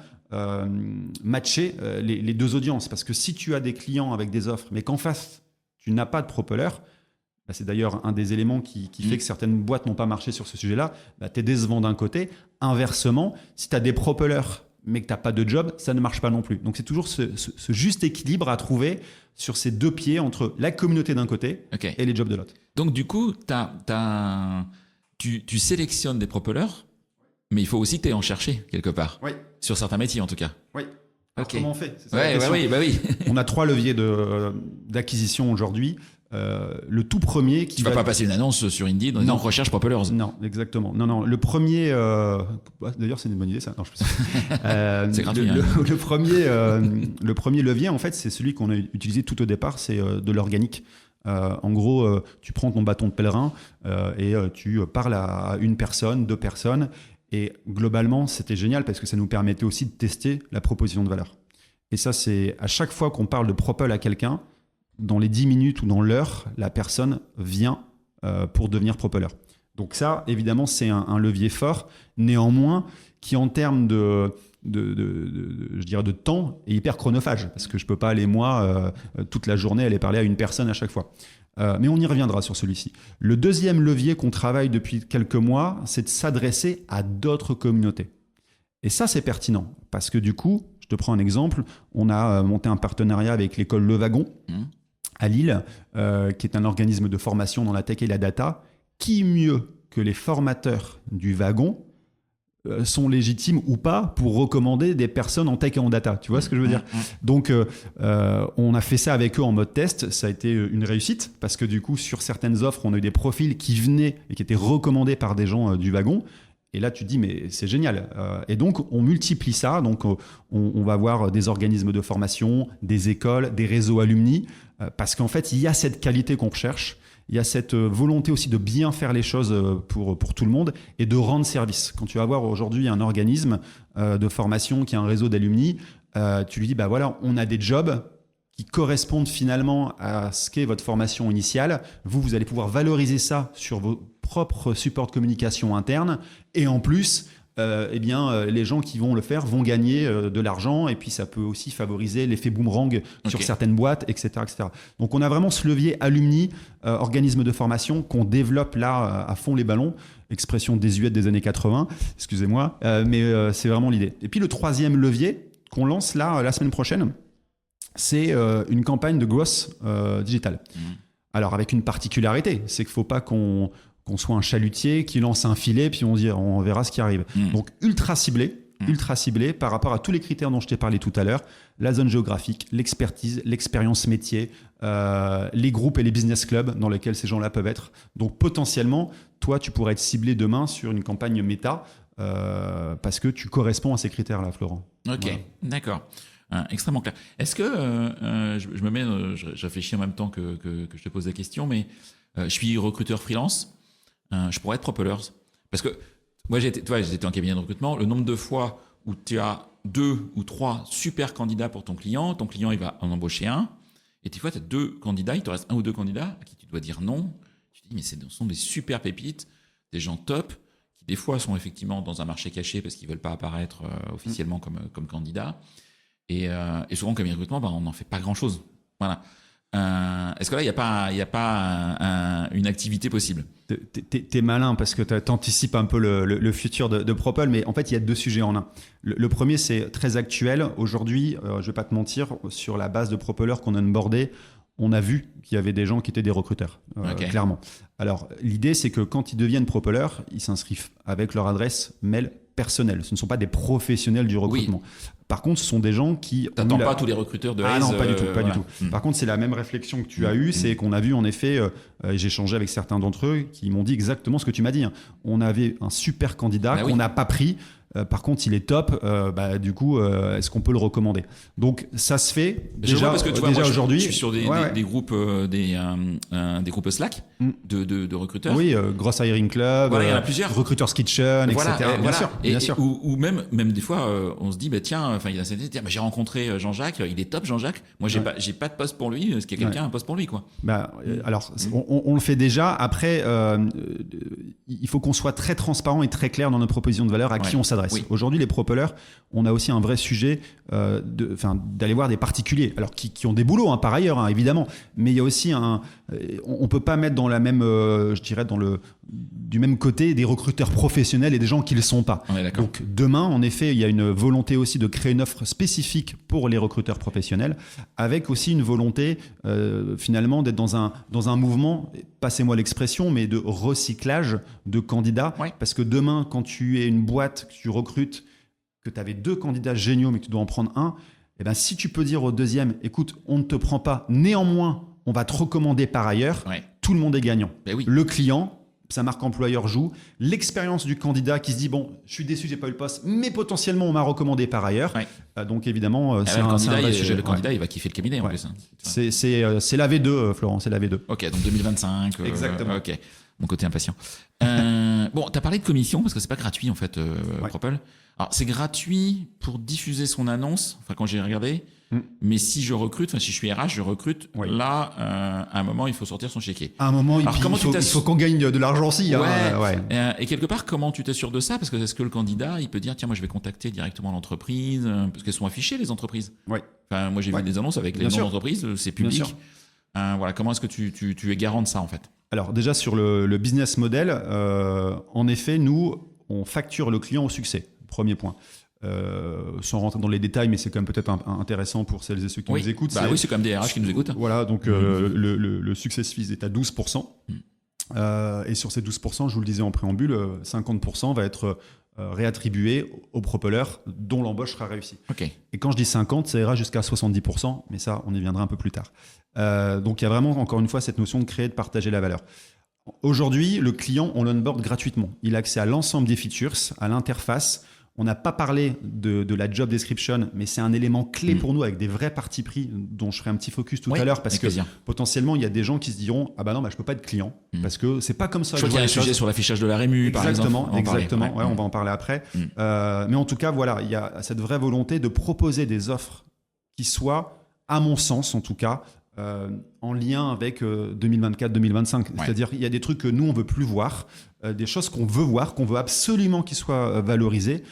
matcher les deux audiences. Parce que si tu as des clients avec des offres, mais qu'en face, tu n'as pas de propeller, c'est d'ailleurs un des éléments qui fait que certaines boîtes n'ont pas marché sur ce sujet-là. Tu es décevant d'un côté. Inversement, si tu as des propellers mais que tu n'as pas de job, ça ne marche pas non plus. Donc c'est toujours ce juste équilibre à trouver sur ces deux pieds entre la communauté d'un côté et les jobs de l'autre. Donc du coup, tu sélectionnes des propellers, mais il faut aussi que tu aies en chercher quelque part. Oui. Sur certains métiers en tout cas. Oui. Alors, comment on fait? Oui. On a 3 leviers d'acquisition aujourd'hui. Le tout premier tu vas pas passer une annonce sur Indeed en disant recherche propellers. Non, exactement. Non. Le premier, d'ailleurs c'est une bonne idée ça. Non, c'est gratuit. Le premier levier en fait, c'est celui qu'on a utilisé tout au départ, c'est de l'organique. En gros, tu prends ton bâton de pèlerin et tu parles à une personne, 2 personnes. Et globalement, c'était génial parce que ça nous permettait aussi de tester la proposition de valeur. Et ça, c'est à chaque fois qu'on parle de Propel à quelqu'un, dans les 10 minutes ou dans l'heure, la personne vient pour devenir propeller. Donc ça, évidemment, c'est un levier fort. Néanmoins, qui en termes je dirais de temps, est hyper chronophage. Parce que je ne peux pas aller, moi, toute la journée, aller parler à une personne à chaque fois. Mais on y reviendra sur celui-ci. Le deuxième levier qu'on travaille depuis quelques mois, c'est de s'adresser à d'autres communautés. Et ça, c'est pertinent. Parce que du coup, je te prends un exemple, on a monté un partenariat avec l'école Le Wagon, à Lille, qui est un organisme de formation dans la tech et la data. Qui mieux que les formateurs du wagon sont légitimes ou pas pour recommander des personnes en tech et en data? Tu vois ce que je veux dire? Donc, on a fait ça avec eux en mode test. Ça a été une réussite parce que du coup, sur certaines offres, on a eu des profils qui venaient et qui étaient recommandés par des gens du wagon. Et là, tu te dis, mais c'est génial. Et donc, on multiplie ça. Donc, on va avoir des organismes de formation, des écoles, des réseaux alumni, parce qu'en fait, il y a cette qualité qu'on recherche. Il y a cette volonté aussi de bien faire les choses pour tout le monde et de rendre service. Quand tu vas voir aujourd'hui un organisme de formation qui a un réseau d'alumni, tu lui dis, bah voilà, on a des jobs qui correspondent finalement à ce qu'est votre formation initiale. Vous allez pouvoir valoriser ça sur vos propres supports de communication internes. Et en plus, les gens qui vont le faire vont gagner de l'argent. Et puis, ça peut aussi favoriser l'effet boomerang sur certaines boîtes, etc., etc. Donc, on a vraiment ce levier alumni, organisme de formation qu'on développe là à fond les ballons. Expression désuète des années 80, excusez-moi. Mais c'est vraiment l'idée. Et puis, le troisième levier qu'on lance là la semaine prochaine, c'est une campagne de growth digital. Alors, avec une particularité, c'est qu'il ne faut pas qu'on soit un chalutier qui lance un filet, puis on verra ce qui arrive. Donc, ultra ciblé par rapport à tous les critères dont je t'ai parlé tout à l'heure, la zone géographique, l'expertise, l'expérience métier, les groupes et les business clubs dans lesquels ces gens-là peuvent être. Donc, potentiellement, toi, tu pourrais être ciblé demain sur une campagne méta parce que tu corresponds à ces critères-là, Florent. Ok, voilà. D'accord. Extrêmement clair. Est-ce que je réfléchis en même temps que je te pose la question, mais je suis recruteur freelance, je pourrais être propellers parce que moi j'étais en cabinet de recrutement. Le nombre de fois où tu as 2 ou 3 super candidats pour ton client il va en embaucher un, et des fois tu as 2 candidats, il te reste 1 ou 2 candidats à qui tu dois dire non. Tu te dis mais ce sont des super pépites, des gens top qui des fois sont effectivement dans un marché caché parce qu'ils veulent pas apparaître officiellement comme candidats. Et souvent, comme recrutement, on n'en fait pas grand-chose. Voilà. Est-ce que là, il n'y a pas une activité possible ? T'es malin parce que t'anticipes un peu le futur de Propel, mais en fait, il y a 2 sujets en un. Le premier, c'est très actuel. Aujourd'hui, je ne vais pas te mentir, sur la base de Propeller qu'on a onboardé, on a vu qu'il y avait des gens qui étaient des recruteurs, clairement. Alors, l'idée, c'est que quand ils deviennent Propeller, ils s'inscrivent avec leur adresse mail personnelle. Ce ne sont pas des professionnels du recrutement. Oui. Par contre, ce sont des gens qui... T'attends pas tous les recruteurs de non, pas du tout, pas du tout. Par contre, c'est la même réflexion que tu as eue, c'est qu'on a vu en effet, j'ai échangé avec certains d'entre eux qui m'ont dit exactement ce que tu m'as dit. On avait un super candidat qu'on n'a pas pris. Par contre, il est top. Du coup, est-ce qu'on peut le recommander ? Donc, ça se fait déjà, parce que tu vois, déjà moi, aujourd'hui. Je suis sur des groupes, des groupes Slack de recruteurs. Oui, Gross Hiring Club, voilà, il y en a plusieurs. Recruiters Kitchen, voilà, etc. Bien sûr. Ou même des fois, on se dit, tiens, il y a cette idée, j'ai rencontré Jean-Jacques, il est top, Jean-Jacques. Moi, j'ai pas de poste pour lui. Est-ce qu'il y a quelqu'un un poste pour lui, quoi ? Alors, on le fait déjà. Après, il faut qu'on soit très transparent et très clair dans notre proposition de valeur à qui on s'adresse. Oui. Aujourd'hui, les propellers, on a aussi un vrai sujet d'aller voir des particuliers, alors qui ont des boulots par ailleurs, évidemment, mais il y a aussi on peut pas mettre dans la même, je dirais, du même côté des recruteurs professionnels et des gens qui le sont pas. Donc demain, en effet, il y a une volonté aussi de créer une offre spécifique pour les recruteurs professionnels, avec aussi une volonté finalement d'être dans un mouvement, passez-moi l'expression, mais de recyclage de candidats, parce que demain, quand tu es une boîte, que tu recrutes, que tu avais 2 candidats géniaux, mais que tu dois en prendre un, si tu peux dire au deuxième, écoute, on ne te prend pas, néanmoins, on va te recommander par ailleurs, tout le monde est gagnant. Oui. Le client, sa marque employeur joue, l'expérience du candidat qui se dit, bon, je suis déçu, j'ai pas eu le poste, mais potentiellement, on m'a recommandé par ailleurs. Donc évidemment, c'est un vrai sujet. Le candidat, il va kiffer le cabinet en plus. C'est la V2, Florent, c'est la V2. Ok, donc 2025. Exactement. Ok, mon côté impatient. Tu as parlé de commission, parce que c'est pas gratuit en fait, Propel. Alors, c'est gratuit pour diffuser son annonce, quand j'ai regardé, mais si je recrute, si je suis RH, je recrute, là, à un moment, il faut sortir son chéquier. À un moment, il faut qu'on gagne de l'argent aussi. Et quelque part, comment tu t'assures de ça ? Parce que est-ce que le candidat, il peut dire, tiens, moi, je vais contacter directement l'entreprise, parce qu'elles sont affichées, les entreprises. Moi, j'ai vu des annonces avec les noms d'entreprises, c'est public. Comment est-ce que tu es garant de ça, en fait ? Alors, déjà, sur le business model, en effet, nous, on facture le client au succès. Premier point. Sans rentrer dans les détails, mais c'est quand même peut-être intéressant pour celles et ceux qui nous écoutent. Oui, c'est comme des RH qui nous écoutent. Voilà, donc le success fees est à 12%. Et sur ces 12%, je vous le disais en préambule, 50% va être réattribué au propeller dont l'embauche sera réussie. Et quand je dis 50, ça ira jusqu'à 70%, mais ça, on y viendra un peu plus tard. Donc il y a vraiment, encore une fois, cette notion de créer, de partager la valeur. Aujourd'hui, le client, on l'onboard gratuitement. Il a accès à l'ensemble des features, à l'interface. On n'a pas parlé de la job description, mais c'est un élément clé pour nous avec des vrais partis pris dont je ferai un petit focus tout à l'heure parce que potentiellement, il y a des gens qui se diront « Ah bah non, je peux pas être client parce que c'est pas comme ça. » Je crois qu'il y a un sujet sur l'affichage de la rému, par exemple. Exactement, on va en parler après. Mais en tout cas, voilà, il y a cette vraie volonté de proposer des offres qui soient, à mon sens en tout cas, en lien avec 2024-2025. C'est-à-dire qu'il y a des trucs que nous, on veut plus voir, des choses qu'on veut voir, qu'on veut absolument qu'ils soient valorisées.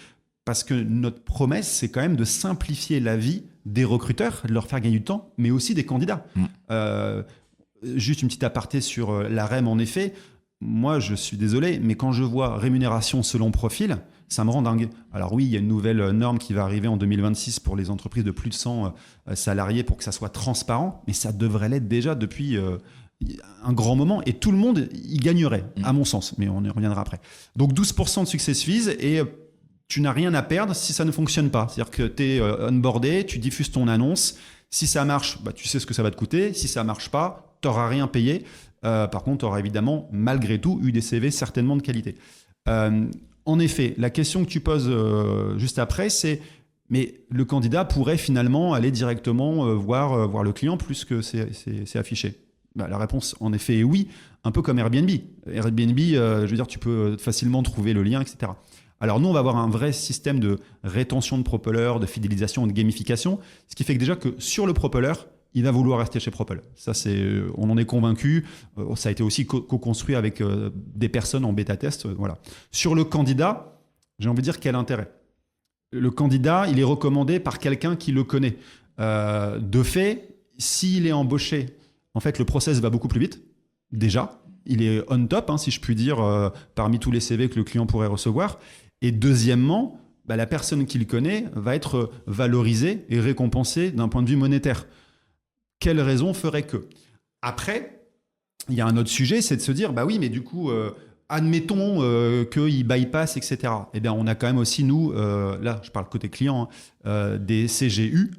Parce que notre promesse, c'est quand même de simplifier la vie des recruteurs, de leur faire gagner du temps, mais aussi des candidats. Juste une petite aparté sur la REM, en effet. Moi, je suis désolé, mais quand je vois rémunération selon profil, ça me rend dingue. Alors oui, il y a une nouvelle norme qui va arriver en 2026 pour les entreprises de plus de 100 salariés pour que ça soit transparent, mais ça devrait l'être déjà depuis un grand moment et tout le monde y gagnerait, à mon sens. Mais on y reviendra après. Donc 12% de success fees et tu n'as rien à perdre si ça ne fonctionne pas. C'est-à-dire que tu es onboardé, tu diffuses ton annonce. Si ça marche, tu sais ce que ça va te coûter. Si ça ne marche pas, tu n'auras rien payé. Par contre, tu auras évidemment, malgré tout, eu des CV certainement de qualité. En effet, la question que tu poses juste après, c'est mais le candidat pourrait finalement aller directement voir le client plus que c'est affiché. La réponse, en effet, est oui. Un peu comme Airbnb. Airbnb, je veux dire, tu peux facilement trouver le lien, etc. Alors nous, on va avoir un vrai système de rétention de Propeller, de fidélisation et de gamification, ce qui fait que déjà que sur le Propeller, il va vouloir rester chez Propel. Ça, on en est convaincu. Ça a été aussi co-construit avec des personnes en bêta-test. Voilà. Sur le candidat, j'ai envie de dire quel intérêt. Le candidat, il est recommandé par quelqu'un qui le connaît. De fait, s'il est embauché, en fait, le process va beaucoup plus vite, déjà. Il est on top, si je puis dire, parmi tous les CV que le client pourrait recevoir. Et deuxièmement, la personne qu'il connaît va être valorisée et récompensée d'un point de vue monétaire. Quelle raison ferait que? Après, il y a un autre sujet, c'est de se dire, oui, mais du coup, admettons qu'il bypass, etc. Eh bien, on a quand même aussi, nous, là, je parle côté client, des CGU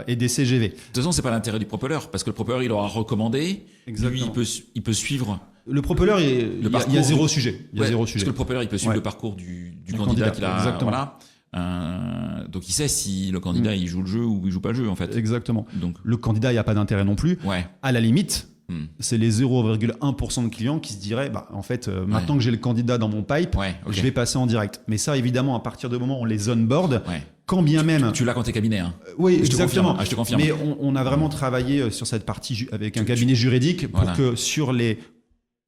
et des CGV. De toute façon, ce n'est pas l'intérêt du Propeller, parce que le Propeller, il aura recommandé. Exactement. Lui, il peut suivre. Le Propeller, il y a zéro sujet. Parce que le Propeller, il peut suivre le parcours du candidat qu'il a. Exactement. Voilà. Donc il sait si le candidat il joue le jeu ou il joue pas le jeu en fait. Exactement. Donc le candidat, il n'y a pas d'intérêt non plus. À la limite, c'est les 0,1% de clients qui se diraient en fait, maintenant que j'ai le candidat dans mon pipe, je vais passer en direct. Mais ça, évidemment, à partir du moment où on les onboard, quand bien même. Tu l'as quand t'es cabinet. Hein. Oui, exactement. Je te confirme. Mais on a vraiment travaillé sur cette partie avec un cabinet juridique pour que sur les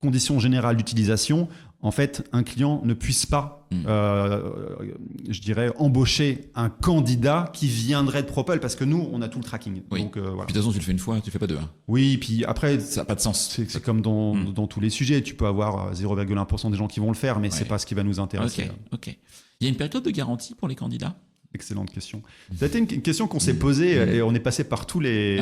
conditions générales d'utilisation, en fait, un client ne puisse pas, je dirais, embaucher un candidat qui viendrait de Propel, parce que nous, on a tout le tracking. Oui. Donc, voilà. Puis de toute façon, tu le fais une fois, tu le fais pas deux. Hein. Oui, puis après, ça n'a pas de sens. C'est comme dans tous les sujets. Tu peux avoir 0,1% des gens qui vont le faire, mais c'est pas ce qui va nous intéresser. Ok. Il y a une période de garantie pour les candidats? Excellente question. C'était une question qu'on s'est posée et on est passé par tous les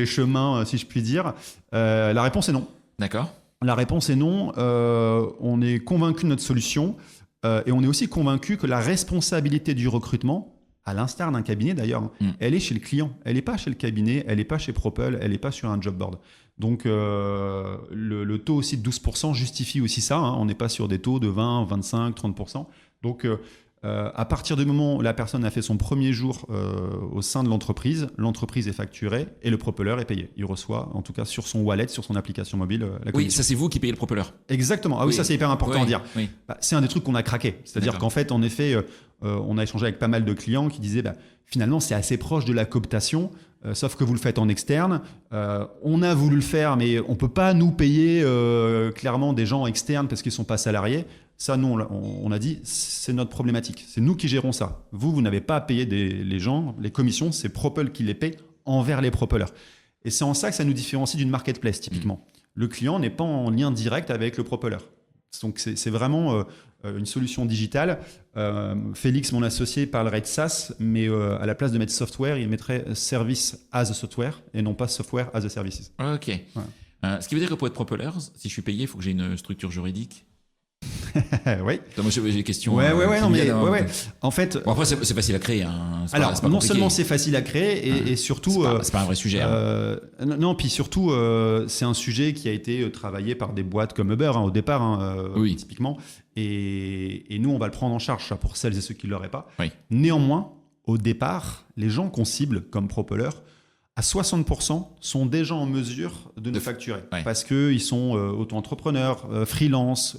chemins, si je puis dire. La réponse est non. D'accord. La réponse est non. On est convaincu de notre solution et on est aussi convaincu que la responsabilité du recrutement, à l'instar d'un cabinet d'ailleurs, elle est chez le client. Elle n'est pas chez le cabinet, elle n'est pas chez Propel, elle n'est pas sur un job board. Donc le taux aussi de 12% justifie aussi ça. On n'est pas sur des taux de 20, 25, 30%. Donc à partir du moment où la personne a fait son premier jour au sein de l'entreprise est facturée et le Propeller est payé. Il reçoit, en tout cas sur son wallet, sur son application mobile, la commission. Oui, ça c'est vous qui payez le Propeller. Exactement. Ah oui, ça c'est hyper important à dire. Oui. C'est un des trucs qu'on a craqué. C'est-à-dire qu'en fait, en effet, on a échangé avec pas mal de clients qui disaient finalement c'est assez proche de la cooptation, sauf que vous le faites en externe. On a voulu le faire, mais on ne peut pas nous payer clairement des gens externes parce qu'ils ne sont pas salariés. Ça, nous, on a dit, c'est notre problématique. C'est nous qui gérons ça. Vous n'avez pas à payer les gens, les commissions, c'est Propel qui les paye envers les propellers. Et c'est en ça que ça nous différencie d'une marketplace, typiquement. Le client n'est pas en lien direct avec le propeller. Donc, c'est vraiment une solution digitale. Félix, mon associé, parlerait de SaaS, mais à la place de mettre software, il mettrait service as a software et non pas software as a services. Ok. Ce qui veut dire que pour être propeller, si je suis payé, il faut que j'ai une structure juridique. Oui. Moi, j'ai des questions. Ouais, non, mais ouais. En fait. Bon, après, c'est facile à créer. Hein. Alors, pas non compliqué. seulement c'est facile à créer, et surtout. C'est pas un vrai sujet. Non, puis surtout, c'est un sujet qui a été travaillé par des boîtes comme Uber au départ, typiquement. Et nous, on va le prendre en charge, ça, pour celles et ceux qui ne l'auraient pas. Oui. Néanmoins, au départ, les gens qu'on cible comme Propeller, à 60%, sont déjà en mesure de nous facturer. Ouais. Parce qu'ils sont auto-entrepreneurs, freelance,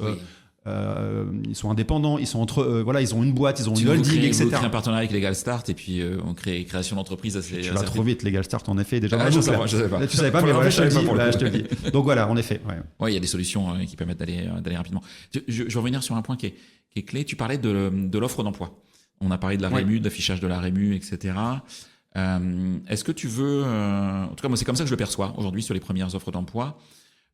ils sont indépendants, ils sont ils ont une boîte, ils ont une holding, etc. Vous créez un partenariat avec Legal Start et puis on crée création d'entreprise. Tu vas trop vite, Legal Start, en effet, déjà. Je savais pas. Là, tu savais pas, mais voilà, je te le dis. Donc voilà, en effet. Ouais, il y a des solutions qui permettent d'aller rapidement. Je vais revenir sur un point qui est clé. Tu parlais de l'offre d'emploi. On a parlé de la rému, de l'affichage de la rému, etc. Est-ce que tu veux, en tout cas moi c'est comme ça que je le perçois aujourd'hui sur les premières offres d'emploi,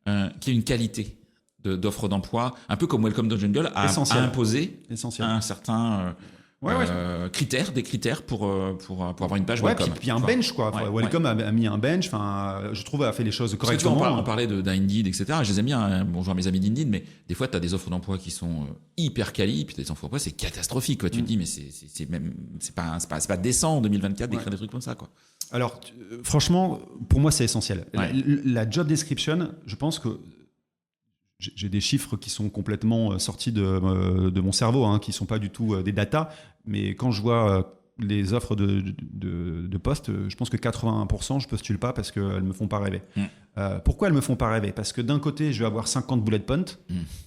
qu'il y ait une qualité d'offres d'emploi, un peu comme Welcome to Jungle a imposé un certain des critères pour avoir une page Welcome. Puis un bench, quoi. Welcome a mis un bench, je trouve, a fait les choses correctement. On parlait d'Indeed, etc. Je les aime bien, hein. Bonjour à mes amis d'Indeed, mais des fois, tu as des offres d'emploi qui sont hyper quali, puis des offres d'emploi, c'est catastrophique, quoi. Tu te dis, mais c'est pas décent en 2024 d'écrire des trucs comme ça, quoi. Alors, franchement, pour moi, c'est essentiel. Ouais. La job description, je pense que j'ai des chiffres qui sont complètement sortis de mon cerveau, qui ne sont pas du tout des datas, mais quand je vois les offres de postes, je pense que 81%, je ne postule pas parce qu'elles ne me font pas rêver. Pourquoi elles ne me font pas rêver? Parce que d'un côté, je vais avoir 50 bullet points,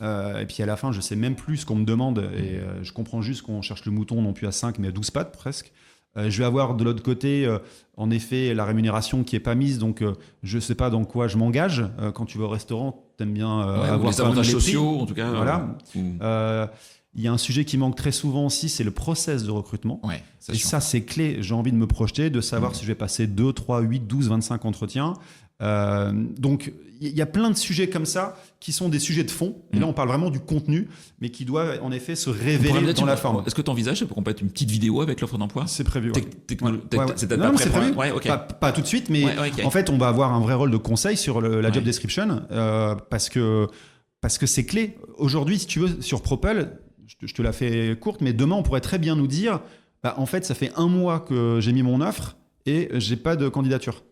et puis à la fin, je ne sais même plus ce qu'on me demande, et je comprends juste qu'on cherche le mouton non plus à 5, mais à 12 pattes presque. Je vais avoir de l'autre côté, en effet, la rémunération qui n'est pas mise, donc je ne sais pas dans quoi je m'engage. Quand tu vas au restaurant, tu aimes bien avoir les avantages sociaux, en tout cas. Voilà. Il y a un sujet qui manque très souvent aussi, c'est le process de recrutement. Ouais, et ça, c'est clé. J'ai envie de me projeter, de savoir si je vais passer 2, 3, 8, 12, 25 entretiens. Donc, il y a plein de sujets comme ça qui sont des sujets de fond. Et là, on parle vraiment du contenu, mais qui doit en effet se révéler dans la forme. Est-ce que tu envisages qu'on peut être une petite vidéo avec l'offre d'emploi? C'est prévu. C'est peut-être pas c'est prévu. Okay. Pas tout de suite, mais en fait, on va avoir un vrai rôle de conseil sur la job description parce que c'est clé. Aujourd'hui, si tu veux, sur Propel, je te la fais courte, mais demain, on pourrait très bien nous dire en fait, ça fait 1 mois que j'ai mis mon offre et j'ai pas de candidature.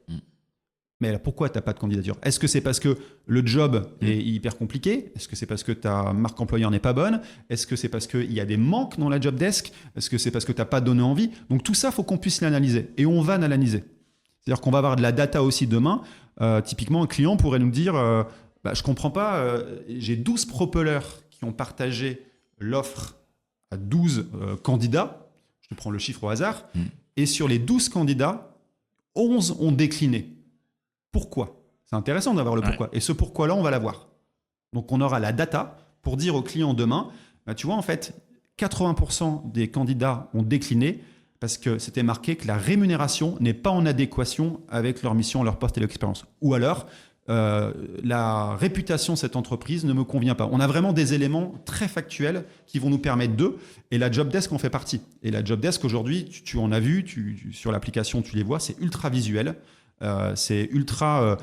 Mais alors, pourquoi tu n'as pas de candidature? Est-ce que c'est parce que le job est hyper compliqué? Est-ce que c'est parce que ta marque employeur n'est pas bonne? Est-ce que c'est parce qu'il y a des manques dans la job desk? Est-ce que c'est parce que tu n'as pas donné envie? Donc tout ça, il faut qu'on puisse l'analyser. Et on va l'analyser. C'est-à-dire qu'on va avoir de la data aussi demain. Typiquement, un client pourrait nous dire je ne comprends pas, j'ai 12 propellers qui ont partagé l'offre à 12 candidats. Je te prends le chiffre au hasard. Et sur les 12 candidats, 11 ont décliné. Pourquoi? C'est intéressant d'avoir le pourquoi. Et ce pourquoi-là, on va l'avoir. Donc, on aura la data pour dire au client demain, tu vois, en fait, 80% des candidats ont décliné parce que c'était marqué que la rémunération n'est pas en adéquation avec leur mission, leur poste et leur expérience. Ou alors, la réputation de cette entreprise ne me convient pas. On a vraiment des éléments très factuels qui vont nous permettre et la job desk en fait partie. Et la job desk, aujourd'hui, tu en as vu, sur l'application, tu les vois, c'est ultra visuel. C'est ultra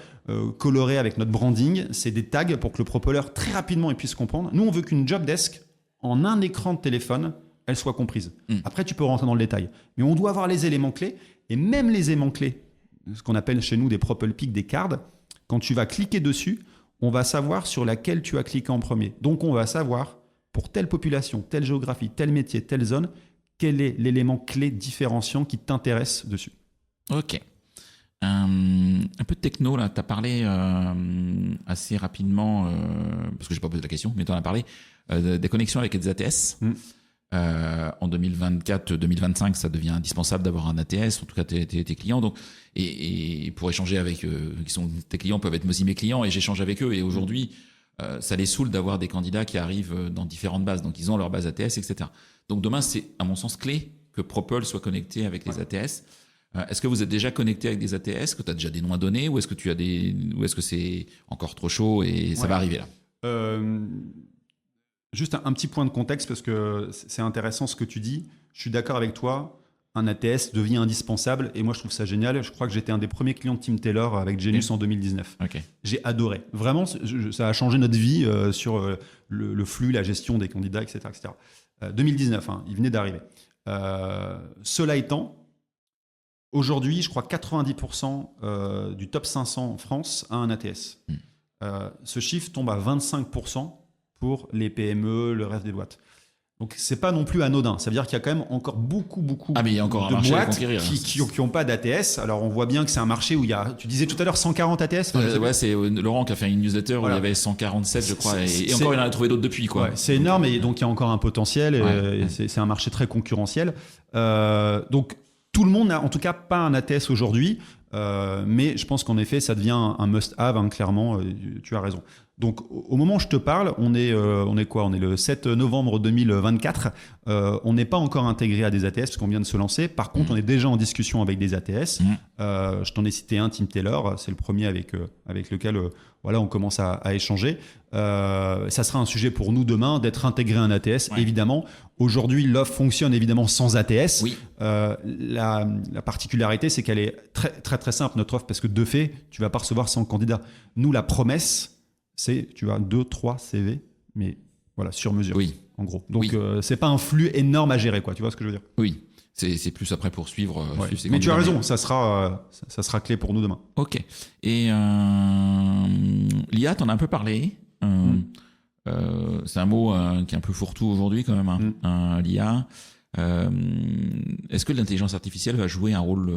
coloré avec notre branding. C'est des tags pour que le propeller très rapidement il puisse comprendre. Nous, on veut qu'une job desk, en un écran de téléphone, elle soit comprise. Après, tu peux rentrer dans le détail. Mais on doit avoir les éléments clés. Et même les éléments clés, ce qu'on appelle chez nous des propel pics, des cards, quand tu vas cliquer dessus, on va savoir sur laquelle tu as cliqué en premier. Donc, on va savoir pour telle population, telle géographie, tel métier, telle zone, quel est l'élément clé différenciant qui t'intéresse dessus. Ok. Un peu de techno, là, tu as parlé assez rapidement, parce que je n'ai pas posé la question, mais tu en as parlé, des connexions avec les ATS. En 2024-2025, ça devient indispensable d'avoir un ATS, en tout cas tes clients. Donc, et pour échanger avec tes clients peuvent être aussi mes clients, et j'échange avec eux. Et aujourd'hui, ça les saoule d'avoir des candidats qui arrivent dans différentes bases. Donc, ils ont leur base ATS, etc. Donc, demain, c'est, à mon sens, clé que Propel soit connecté avec les ATS. Est-ce que vous êtes déjà connecté avec des ATS? Est-ce que tu as déjà des noms à donner? Ou est-ce que c'est encore trop chaud et ça va arriver là? Juste un petit point de contexte parce que c'est intéressant ce que tu dis. Je suis d'accord avec toi. un ATS devient indispensable. Et moi, je trouve ça génial. Je crois que j'étais un des premiers clients de Tim Taylor avec Genius en 2019. Ok. J'ai adoré. Vraiment, ça a changé notre vie sur le flux, la gestion des candidats, etc. 2019, il venait d'arriver. Cela étant, aujourd'hui, je crois 90% du top 500 en France a un ATS. Ce chiffre tombe à 25% pour les PME, le reste des boîtes. Donc, c'est pas non plus anodin. Ça veut dire qu'il y a quand même encore beaucoup mais il y a encore de un marché à boîtes conquérir, qui n'ont pas d'ATS. Alors, on voit bien que c'est un marché où il y a, tu disais tout à l'heure, 140 ATS. C'est Laurent qui a fait une newsletter où il y avait 147, je crois. Et encore, il en a trouvé d'autres depuis, quoi. Ouais, c'est énorme et donc il y a encore un potentiel. Et c'est un marché très concurrentiel. Donc, tout le monde n'a en tout cas pas un ATS aujourd'hui. Mais je pense qu'en effet, ça devient un must-have, clairement. Tu as raison. Donc, au moment où je te parle, on est quoi ? On est le 7 novembre 2024. On n'est pas encore intégré à des ATS parce qu'on vient de se lancer. Par contre, on est déjà en discussion avec des ATS. Je t'en ai cité un, Tim Taylor. C'est le premier avec lequel on commence à échanger. Ça sera un sujet pour nous demain d'être intégré à un ATS, évidemment. Aujourd'hui, l'offre fonctionne évidemment sans ATS. Oui. La particularité, c'est qu'elle est très, très, très simple, notre offre, parce que de fait, tu ne vas pas recevoir 100 candidats. Nous, la promesse, c'est tu as 2-3 CV, mais voilà, sur mesure, en gros. Donc, c'est pas un flux énorme à gérer, quoi. Tu vois ce que je veux dire ? Oui, c'est plus après pour suivre ces mais tu as candidats. raison, ça sera clé pour nous demain. Ok. Et l'IA, t'en as un peu parlé. C'est un mot qui est un peu fourre-tout aujourd'hui quand même, l'IA. Est-ce que l'intelligence artificielle va jouer un rôle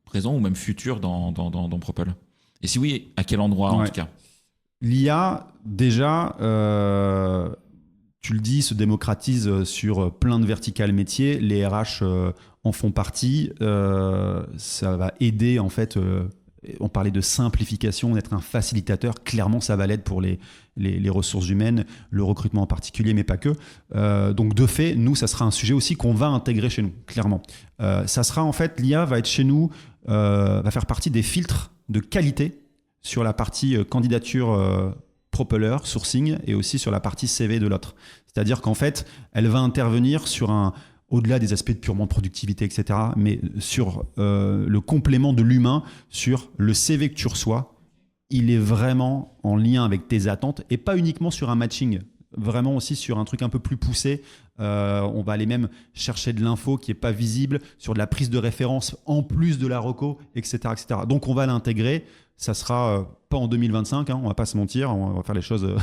présent ou même futur dans Propel ? Et si oui, à quel endroit en tout cas ? L'IA, déjà, tu le dis, se démocratise sur plein de verticales métiers. Les RH en font partie. Ça va aider, en fait, on parlait de simplification, d'être un facilitateur. Clairement, ça va l'être pour les ressources humaines, le recrutement en particulier, mais pas que. Donc, de fait, nous, ça sera un sujet aussi qu'on va intégrer chez nous, clairement. Ça sera, en fait, l'IA va être chez nous, va faire partie des filtres de qualité sur la partie candidature propeller, sourcing, et aussi sur la partie CV de l'autre. C'est-à-dire qu'en fait, elle va intervenir sur au-delà des aspects de purement de productivité, etc., mais sur le complément de l'humain, sur le CV que tu reçois, il est vraiment en lien avec tes attentes, et pas uniquement sur un matching, vraiment aussi sur un truc un peu plus poussé. On va aller même chercher de l'info qui n'est pas visible, sur de la prise de référence en plus de la reco, etc., etc. Donc, on va l'intégrer. Ça sera pas en 2025, on va pas se mentir, on va faire les choses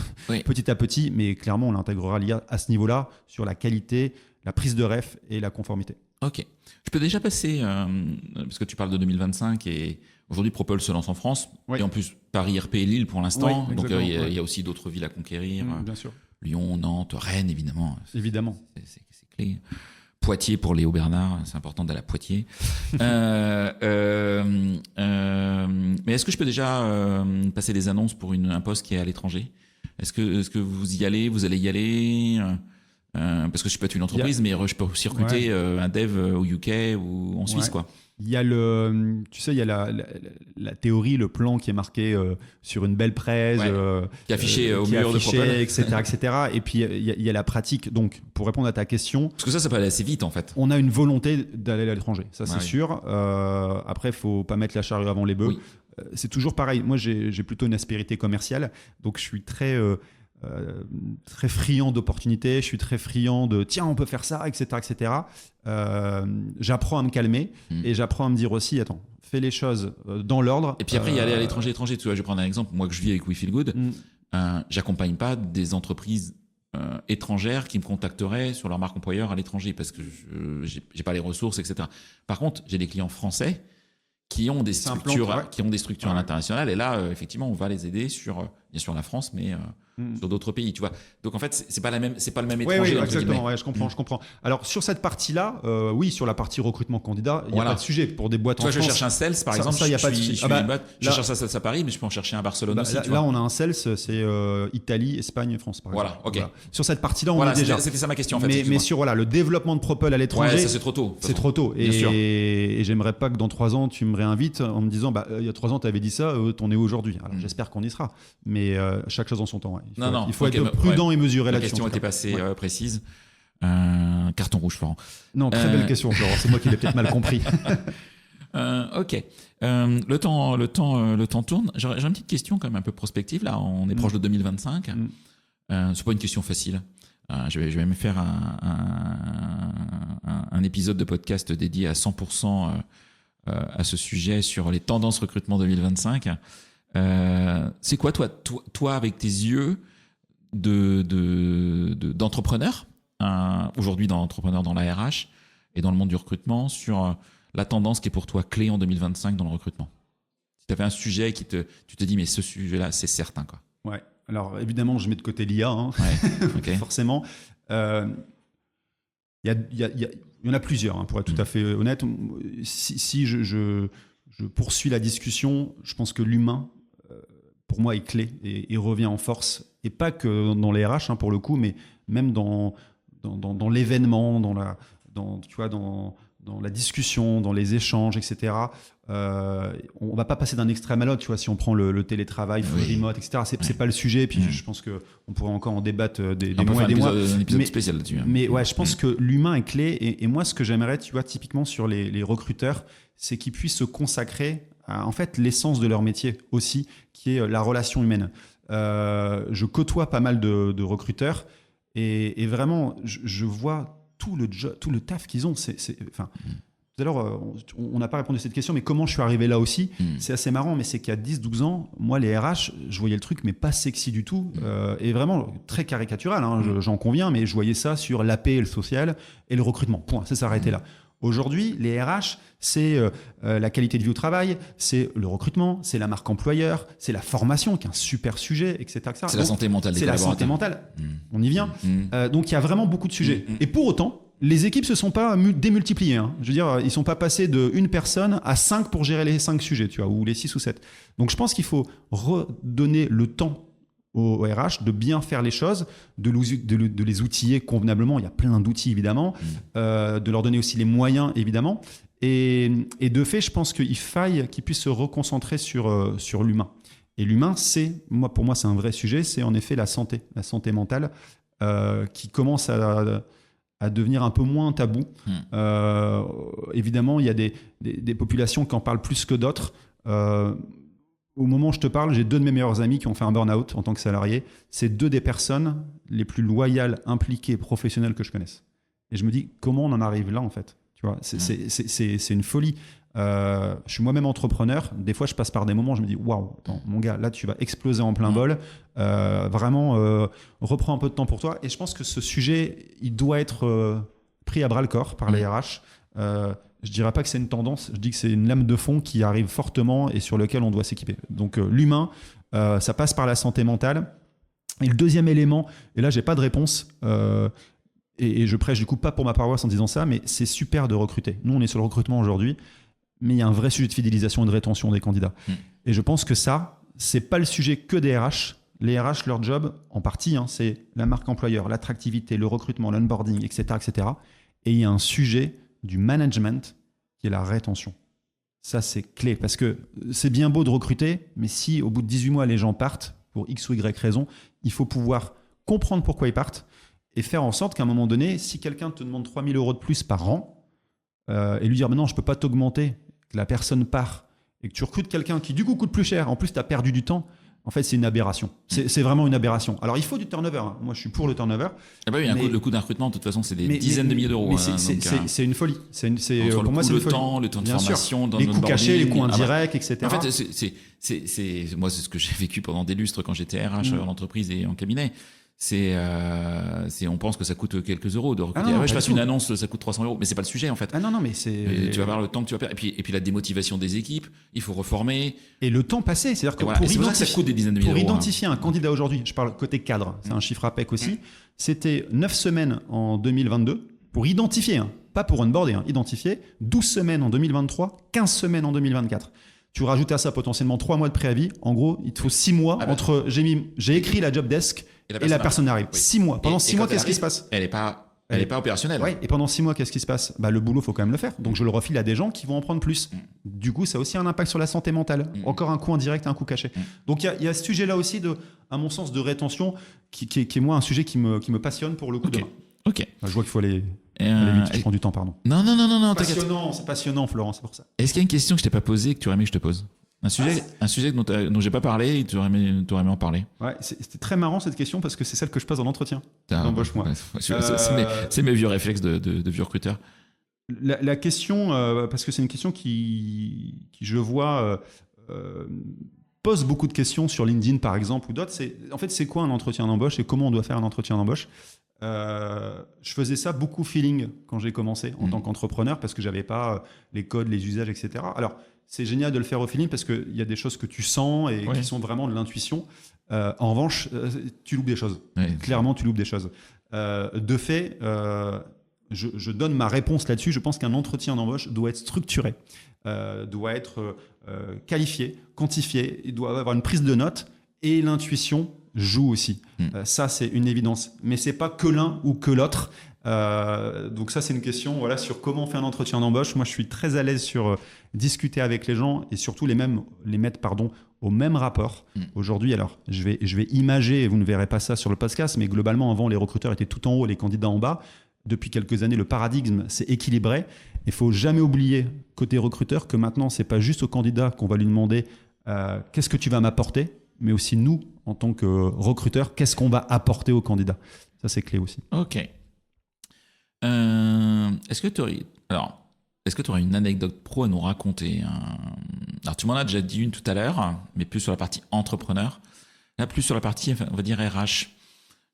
petit à petit, mais clairement, on l'intégrera l'IA à ce niveau-là, sur la qualité, la prise de ref et la conformité. Ok. Je peux déjà passer, parce que tu parles de 2025 et aujourd'hui Propel se lance en France, et en plus Paris, RP et Lille pour l'instant, donc il y a aussi d'autres villes à conquérir. Bien sûr. Lyon, Nantes, Rennes, évidemment. Évidemment. C'est clé. Poitiers pour Léo Bernard, c'est important d'aller à Poitiers. Mais est-ce que je peux déjà passer des annonces pour un poste qui est à l'étranger ? Est-ce que vous y allez ? Vous allez y aller ? Parce que je peux être une entreprise, mais je peux aussi recruter un dev au UK ou en Suisse, quoi. Il y a la théorie, le plan qui est marqué sur une belle presse, qui est affiché au mur de Propel, etc. Et puis il y a la pratique. Donc, pour répondre à ta question, parce que ça peut aller assez vite en fait. On a une volonté d'aller à l'étranger, ça c'est sûr. Après, il faut pas mettre la charrue avant les bœufs. Oui. C'est toujours pareil. Moi, j'ai plutôt une aspérité commerciale, donc je suis très friand d'opportunités, je suis très friand de tiens, on peut faire ça, etc. J'apprends à me calmer et j'apprends à me dire aussi, attends, fais les choses dans l'ordre. Et puis après, y aller à l'étranger. Tu vois, je vais prendre un exemple. Moi, que je vis avec We Feel Good, j'accompagne pas des entreprises étrangères qui me contacteraient sur leur marque employeur à l'étranger parce que j'ai pas les ressources, etc. Par contre, j'ai des clients français qui ont des structures à l'international, et là effectivement on va les aider sur bien sûr la France, mais sur d'autres pays, tu vois. Donc en fait c'est pas le même étranger. Oui, exactement. Je comprends. Alors sur cette partie-là, oui, sur la partie recrutement candidat, il n'y a pas de sujet pour des boîtes en France. Je cherche un sales par exemple. Ça, je cherche un sales à Paris, mais je peux en chercher un à Barcelone aussi. Là, on a un sales, c'est Italie, Espagne et France par exemple. Ok. Voilà. Sur cette partie-là, on est déjà. C'était ça ma question en fait. Mais sur le développement de Propel à l'étranger, ça c'est trop tôt. C'est trop tôt. Et j'aimerais pas que dans 3 ans tu me réinvites en me disant il y a 3 ans tu avais dit ça, t'en es où aujourd'hui ? Alors j'espère qu'on y sera, mais chaque chose en son temps. Il faut être prudent et mesuré là-dessus. La question était passée précise. Carton rouge, Florent. Non, très belle question, Florent. C'est moi qui l'ai peut-être mal compris. Ok. Le temps tourne. J'aurais une petite question quand même un peu prospective. Là, on est proche de 2025. C'est pas une question facile. Je vais même faire un épisode de podcast dédié à 100% à ce sujet sur les tendances recrutement 2025. C'est quoi, toi, avec tes yeux d'entrepreneur, aujourd'hui d'entrepreneur dans la RH et dans le monde du recrutement, sur la tendance qui est pour toi clé en 2025 dans le recrutement? Si tu avais un sujet tu te dis, mais ce sujet-là, c'est certain, quoi. Ouais. Alors, évidemment, je mets de côté l'IA, hein. Ouais, okay. Forcément. Il y en a plusieurs, hein, pour être tout à fait honnête. Si je poursuis la discussion, je pense que l'humain, pour moi, est clé et revient en force. Et pas que dans les RH, hein, pour le coup, mais même dans l'événement, dans la discussion, dans les échanges, etc. On ne va pas passer d'un extrême à l'autre, tu vois, si on prend le télétravail, full remote, etc. C'est pas le sujet. Puis je pense qu'on pourrait encore en débattre des mois et des mois. Un épisode spécial là-dessus. Hein. Mais ouais, je pense que l'humain est clé. Et moi, ce que j'aimerais, tu vois, typiquement sur les recruteurs, c'est qu'ils puissent se consacrer à, en fait, l'essence de leur métier aussi, qui est la relation humaine. Je côtoie pas mal de recruteurs et vraiment, je vois tout le taf qu'ils ont. Tout à l'heure, on n'a pas répondu à cette question, mais comment je suis arrivé là aussi? C'est assez marrant, mais c'est qu'il y a 10-12 ans, moi, les RH, je voyais le truc, mais pas sexy du tout. Et vraiment très caricatural, hein, j'en conviens, mais je voyais ça sur l'AP et le social et le recrutement. Point, ça s'arrêtait là. Aujourd'hui, les RH, c'est la qualité de vie au travail, c'est le recrutement, c'est la marque employeur, c'est la formation, qui est un super sujet, etc. C'est la santé mentale des collaborateurs. C'est la santé mentale. On y vient. Donc, il y a vraiment beaucoup de sujets. Et pour autant, les équipes se sont pas démultipliées. Hein. Je veux dire, ils sont pas passés de une personne à 5 pour gérer les 5 sujets, tu vois, ou les 6 ou 7. Donc, je pense qu'il faut redonner le temps au RH de bien faire les choses, de les outiller convenablement. Il y a plein d'outils, évidemment. De leur donner aussi les moyens, évidemment. Et de fait, je pense qu'il faille qu'ils puissent se reconcentrer sur l'humain. Et l'humain, pour moi, c'est un vrai sujet. C'est en effet la santé mentale, qui commence à devenir un peu moins tabou. Évidemment, il y a des populations qui en parlent plus que d'autres. Au moment où je te parle, j'ai 2 de mes meilleurs amis qui ont fait un burn-out en tant que salariés. C'est 2 des personnes les plus loyales, impliquées, professionnelles que je connaisse. Et je me dis, comment on en arrive là, en fait? Tu vois, c'est une folie. Je suis moi-même entrepreneur. Des fois, je passe par des moments, je me dis, waouh, mon gars, là, tu vas exploser en plein vol. Vraiment, reprends un peu de temps pour toi. Et je pense que ce sujet, il doit être pris à bras-le-corps par les RH. Je dirais pas que c'est une tendance, je dis que c'est une lame de fond qui arrive fortement et sur lequel on doit s'équiper. Donc l'humain, ça passe par la santé mentale. Et le deuxième élément, et là j'ai pas de réponse, et je prêche du coup pas pour ma paroisse en disant ça, mais c'est super de recruter. Nous on est sur le recrutement aujourd'hui, mais il y a un vrai sujet de fidélisation et de rétention des candidats. Et je pense que ça, c'est pas le sujet que des RH. Les RH, leur job, en partie, hein, c'est la marque employeur, l'attractivité, le recrutement, l'onboarding, etc., etc. Et il y a un sujet du management qui est la rétention. Ça, c'est clé parce que c'est bien beau de recruter, mais si au bout de 18 mois, les gens partent pour X ou Y raison, il faut pouvoir comprendre pourquoi ils partent et faire en sorte qu'à un moment donné, si quelqu'un te demande 3 000 € de plus par an et lui dire non, je ne peux pas t'augmenter, que la personne part et que tu recrutes quelqu'un qui du coup coûte plus cher, en plus tu as perdu du temps, en fait, c'est une aberration. C'est vraiment une aberration. Alors, il faut du turnover. Hein. Moi, je suis pour le turnover. Ah bah oui, le coût d'un recrutement, de toute façon, c'est des dizaines de milliers d'euros. Mais c'est une folie. Pour moi, c'est une folie. Le temps de formation, les coûts cachés, les coûts indirects, etc. En fait, moi, c'est ce que j'ai vécu pendant des lustres quand j'étais RH en entreprise et en cabinet. On pense que ça coûte quelques euros de recruter. Je passe une annonce, ça coûte 300 €, mais c'est pas le sujet en fait. Non, mais c'est. Tu vas voir le temps que tu vas perdre. Et puis la démotivation des équipes, il faut reformer. Et le temps passé, c'est-à-dire que ça coûte des dizaines de milliers d'euros. Pour identifier un candidat aujourd'hui, je parle côté cadre, c'est un chiffre APEC aussi, c'était 9 semaines en 2022 pour identifier, pas pour onboarder, identifier, 12 semaines en 2023, 15 semaines en 2024. Tu rajoutes à ça potentiellement 3 mois de préavis. En gros, il te faut 6 mois entre j'ai écrit la job desk et la personne arrive. 6 mois. Pendant 6 mois, qu'est-ce qui se passe? Elle n'est pas opérationnelle. Oui, et pendant 6 mois, qu'est-ce qui se passe? Le boulot, il faut quand même le faire. Donc, je le refile à des gens qui vont en prendre plus. Du coup, ça a aussi un impact sur la santé mentale. Encore un coût indirect et un coût caché. Donc, il y a ce sujet-là aussi, à mon sens, de rétention, qui est moi un sujet qui me passionne pour le coup demain. Ok. Je vois qu'il faut aller vite, je prends du temps, pardon. Non, t'inquiète. C'est passionnant, Florent, c'est pour ça. Est-ce qu'il y a une question que je t'ai pas posée et que tu aurais aimé que je te pose? Un sujet dont j'ai pas parlé et tu aurais aimé en parler. Ouais, c'était très marrant cette question parce que c'est celle que je pose en entretien d'embauche-moi. C'est mes vieux réflexes de vieux recruteurs. La question, parce que c'est une question qui je vois, pose beaucoup de questions sur LinkedIn par exemple ou d'autres. C'est quoi un entretien d'embauche et comment on doit faire un entretien d'embauche? Je faisais ça beaucoup feeling quand j'ai commencé en tant qu'entrepreneur parce que j'avais pas les codes, les usages, etc. Alors c'est génial de le faire au feeling parce qu'il y a des choses que tu sens et qui sont vraiment de l'intuition. En revanche, tu loupes des choses. Ouais. Clairement, tu loupes des choses. De fait, je donne ma réponse là-dessus. Je pense qu'un entretien d'embauche doit être structuré, doit être qualifié, quantifié, il doit avoir une prise de notes et l'intuition joue aussi. Ça, c'est une évidence. Mais c'est pas que l'un ou que l'autre. Donc ça, c'est une question sur comment on fait un entretien d'embauche. Moi, je suis très à l'aise sur discuter avec les gens et surtout les mettre au même rapport. Aujourd'hui, alors, je vais imager, et vous ne verrez pas ça sur le podcast, mais globalement, avant, les recruteurs étaient tout en haut, les candidats en bas. Depuis quelques années, le paradigme s'est équilibré. Il faut jamais oublier, côté recruteur, que maintenant, c'est pas juste au candidat qu'on va lui demander qu'est-ce que tu vas m'apporter, mais aussi nous, en tant que recruteur, qu'est-ce qu'on va apporter au candidat. Ça, c'est clé aussi. Ok. Est-ce que tu aurais une anecdote pro à nous raconter? Alors, tu m'en as déjà dit une tout à l'heure, mais plus sur la partie entrepreneur. Là, plus sur la partie, on va dire, RH.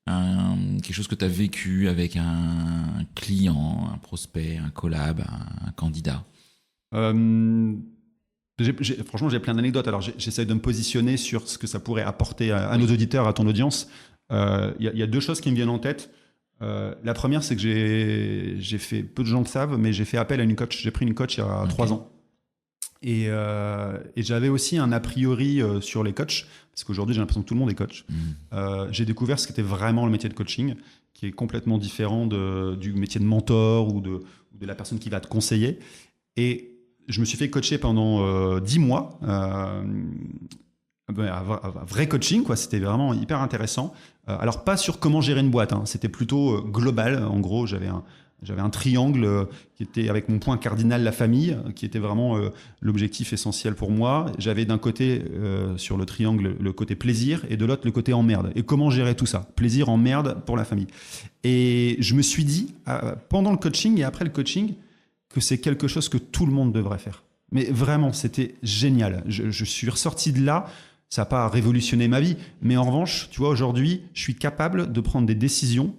Quelque chose que tu as vécu avec un client, un prospect, un collab, un candidat. Franchement, j'ai plein d'anecdotes. Alors, j'essaie de me positionner sur ce que ça pourrait apporter à nos auditeurs, à ton audience. Il y a deux choses qui me viennent en tête. La première, c'est que j'ai fait, peu de gens le savent, mais j'ai fait appel à une coach. J'ai pris une coach il y a 3 ans. Et j'avais aussi un a priori sur les coachs, parce qu'aujourd'hui, j'ai l'impression que tout le monde est coach. J'ai découvert ce qu'était vraiment le métier de coaching, qui est complètement différent du métier de mentor ou de la personne qui va te conseiller. Et je me suis fait coacher pendant 10 mois, un vrai coaching, quoi. C'était vraiment hyper intéressant. Alors, pas sur comment gérer une boîte, hein. C'était plutôt global. En gros, j'avais un triangle qui était avec mon point cardinal, la famille, qui était vraiment l'objectif essentiel pour moi. J'avais d'un côté, sur le triangle, le côté plaisir et de l'autre, le côté emmerde. Et comment gérer tout ça? Plaisir, emmerde pour la famille. Et je me suis dit, pendant le coaching et après le coaching, que c'est quelque chose que tout le monde devrait faire. Mais vraiment, c'était génial. Je suis ressorti de là. Ça n'a pas révolutionné ma vie. Mais en revanche, tu vois, aujourd'hui, je suis capable de prendre des décisions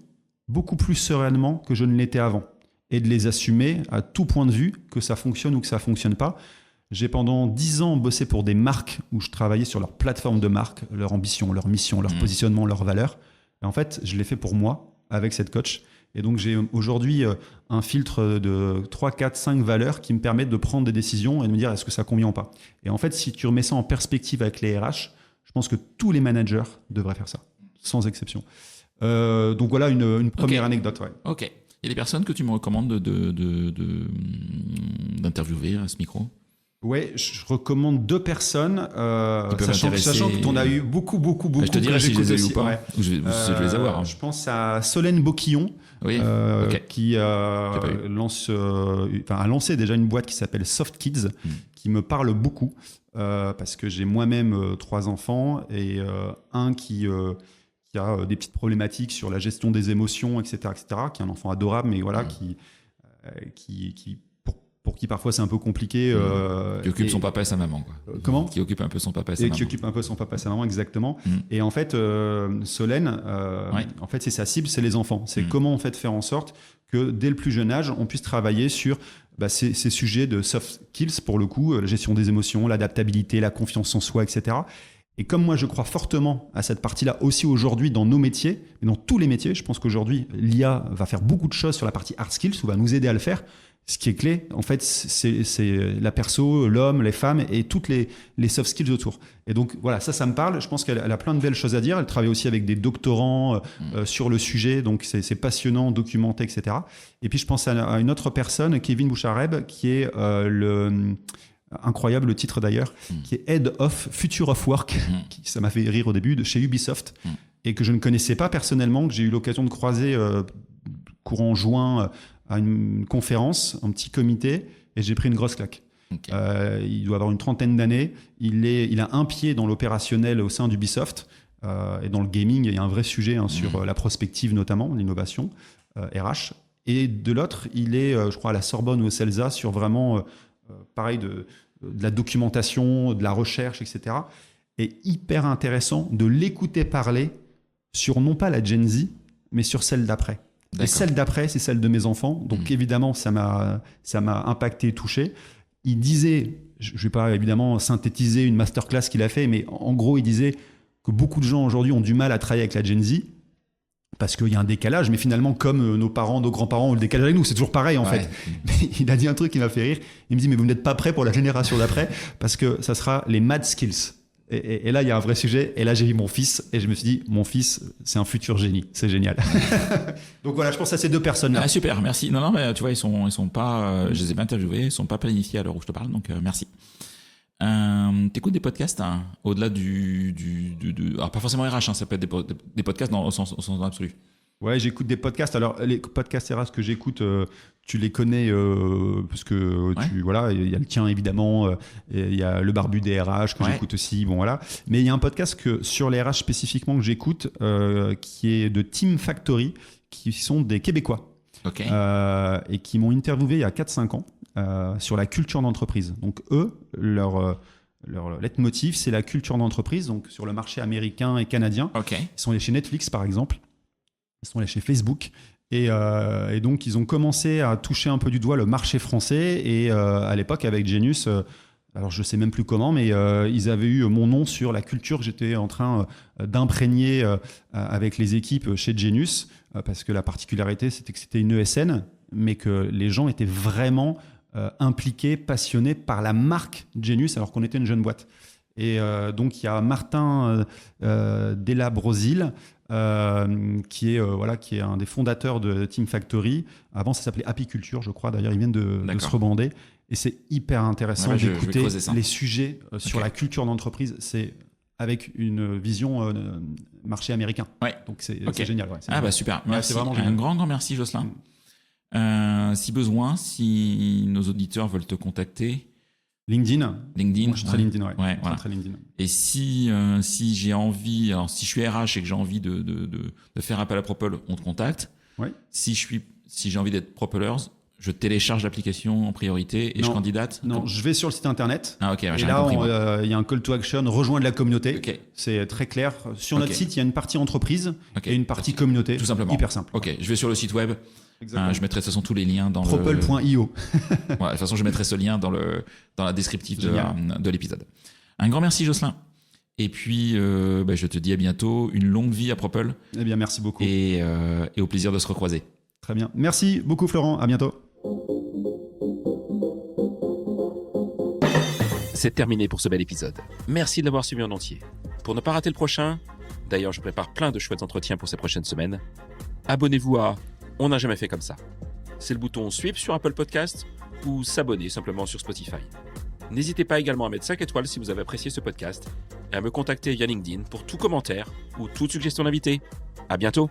beaucoup plus sereinement que je ne l'étais avant et de les assumer à tout point de vue, que ça fonctionne ou que ça ne fonctionne pas. J'ai pendant 10 ans bossé pour des marques où je travaillais sur leur plateforme de marque, leur ambition, leur mission, leur positionnement, leurs valeurs. Et en fait, je l'ai fait pour moi avec cette coach. Et donc, j'ai aujourd'hui un filtre de 3, 4, 5 valeurs qui me permettent de prendre des décisions et de me dire est-ce que ça convient ou pas. Et en fait, si tu remets ça en perspective avec les RH, je pense que tous les managers devraient faire ça, sans exception. Donc voilà une première anecdote. Ouais. Ok. Il y a des personnes que tu me recommandes d'interviewer à ce micro? Ouais, je recommande 2 personnes, sachant que tu en as eu beaucoup. Je te dirai si je les ai eu ou pas. Ouais. Je vais les avoir. Hein. Je pense à Solène Boquillon, qui a lancé déjà une boîte qui s'appelle Soft Kids, qui me parle beaucoup, parce que j'ai moi-même 3 enfants et un qui a des petites problématiques sur la gestion des émotions, etc., qui est un enfant adorable, mais voilà, pour qui parfois c'est un peu compliqué. Qui occupe son papa et sa maman. Quoi. Comment ? Qui occupe un peu son papa et sa maman. Qui occupe un peu son papa et sa maman, exactement. Et en fait, Solène, en fait, c'est sa cible, c'est les enfants. C'est comment en fait faire en sorte que dès le plus jeune âge, on puisse travailler sur ces sujets de soft skills, pour le coup, la gestion des émotions, l'adaptabilité, la confiance en soi, etc. Et comme moi, je crois fortement à cette partie-là aussi aujourd'hui dans nos métiers, et dans tous les métiers, je pense qu'aujourd'hui, l'IA va faire beaucoup de choses sur la partie hard skills, ou va nous aider à le faire. Ce qui est clé, en fait, c'est la perso, l'homme, les femmes et toutes les soft skills autour. Et donc, voilà, ça me parle. Je pense qu'elle a plein de belles choses à dire. Elle travaille aussi avec des doctorants sur le sujet. Donc, c'est passionnant, documenté, etc. Et puis, je pense à une autre personne, Kevin Bouchareb, qui est incroyable le titre d'ailleurs, qui est Head of Future of Work. Ça m'a fait rire au début, chez Ubisoft. Et que je ne connaissais pas personnellement, que j'ai eu l'occasion de croiser courant juin à une conférence, un petit comité, et j'ai pris une grosse claque. Okay. Il doit avoir une 30aine d'années. Il a un pied dans l'opérationnel au sein d'Ubisoft. Et dans le gaming, il y a un vrai sujet sur la prospective notamment, l'innovation, RH. Et de l'autre, il est, je crois, à la Sorbonne ou au CELSA sur vraiment, pareil, de la documentation, de la recherche, etc. Et hyper intéressant de l'écouter parler sur non pas la Gen Z, mais sur celle d'après. Et celle d'après, c'est celle de mes enfants. Donc évidemment, ça m'a impacté, touché. Il disait, je ne vais pas évidemment synthétiser une masterclass qu'il a fait, mais en gros, il disait que beaucoup de gens aujourd'hui ont du mal à travailler avec la Gen Z parce qu'il y a un décalage, mais finalement, comme nos parents, nos grands-parents ont le décalage avec nous, c'est toujours pareil en fait. Mais il a dit un truc qui m'a fait rire. Il me dit, mais vous n'êtes pas prêts pour la génération d'après parce que ça sera les mad skills. Et là, il y a un vrai sujet. Et là, j'ai vu mon fils et je me suis dit, mon fils, c'est un futur génie. C'est génial. Donc voilà, je pense à ces deux personnes-là. Ah, super, merci. Non, mais tu vois, ils sont pas, je les ai pas interviewés, ils sont pas planifiés à l'heure où je te parle, donc merci. T'écoutes des podcasts, hein, au-delà alors pas forcément RH, hein, ça peut être des podcasts au sens absolu. Ouais, j'écoute des podcasts. Alors, les podcasts RH que j'écoute, tu les connais parce que voilà, il y a le tien évidemment, il y a le barbu des RH que j'écoute aussi. Bon voilà, mais il y a un podcast sur les RH spécifiquement que j'écoute, qui est de Team Factory, qui sont des Québécois, et qui m'ont interviewé il y a 4-5 ans sur la culture d'entreprise. Donc eux, leur leitmotiv, c'est la culture d'entreprise. Donc sur le marché américain et canadien, ils sont allés chez Netflix par exemple. Ils sont allés chez Facebook et donc ils ont commencé à toucher un peu du doigt le marché français et à l'époque avec Genius, alors je sais même plus comment, mais ils avaient eu mon nom sur la culture que j'étais en train d'imprégner avec les équipes chez Genius, parce que la particularité c'était que c'était une ESN, mais que les gens étaient vraiment impliqués, passionnés par la marque Genius alors qu'on était une jeune boîte. Et donc il y a Martin Delabrosil, qui est un des fondateurs de Team Factory. Avant, ça s'appelait Apiculture, je crois. D'ailleurs, ils viennent de se rebrander. Et c'est hyper intéressant d'écouter les sujets sur la culture d'entreprise. C'est avec une vision marché américain. Donc, c'est génial. Super. Merci. Un grand merci, Jocelyn. Si besoin, si nos auditeurs veulent te contacter... LinkedIn. Moi, je suis très LinkedIn, très LinkedIn. Et si j'ai envie, alors si je suis RH et que j'ai envie de faire appel à Propel, on te contacte. Si j'ai envie d'être Propellers, je télécharge l'application en priorité et je candidate. Non, je vais sur le site internet. Et là, il y a un call to action, rejoindre la communauté. C'est très clair. Sur notre site, il y a une partie entreprise et une partie communauté. Tout simplement. Hyper simple. Je vais sur le site web. Je mettrai de toute façon tous les liens dans Propel.io. De toute façon, je mettrai ce lien dans la descriptive de l'épisode. Un grand merci, Jocelyn. Et puis, je te dis à bientôt. Une longue vie à Propel. Eh bien, merci beaucoup. Et au plaisir de se recroiser. Très bien. Merci beaucoup, Florent. À bientôt. C'est terminé pour ce bel épisode. Merci de l'avoir suivi en entier. Pour ne pas rater le prochain, d'ailleurs, je prépare plein de chouettes entretiens pour ces prochaines semaines, abonnez-vous à On n'a jamais fait comme ça. C'est le bouton Suivre sur Apple Podcast ou s'abonner simplement sur Spotify. N'hésitez pas également à mettre 5 étoiles si vous avez apprécié ce podcast et à me contacter via LinkedIn pour tout commentaire ou toute suggestion d'invité. À bientôt!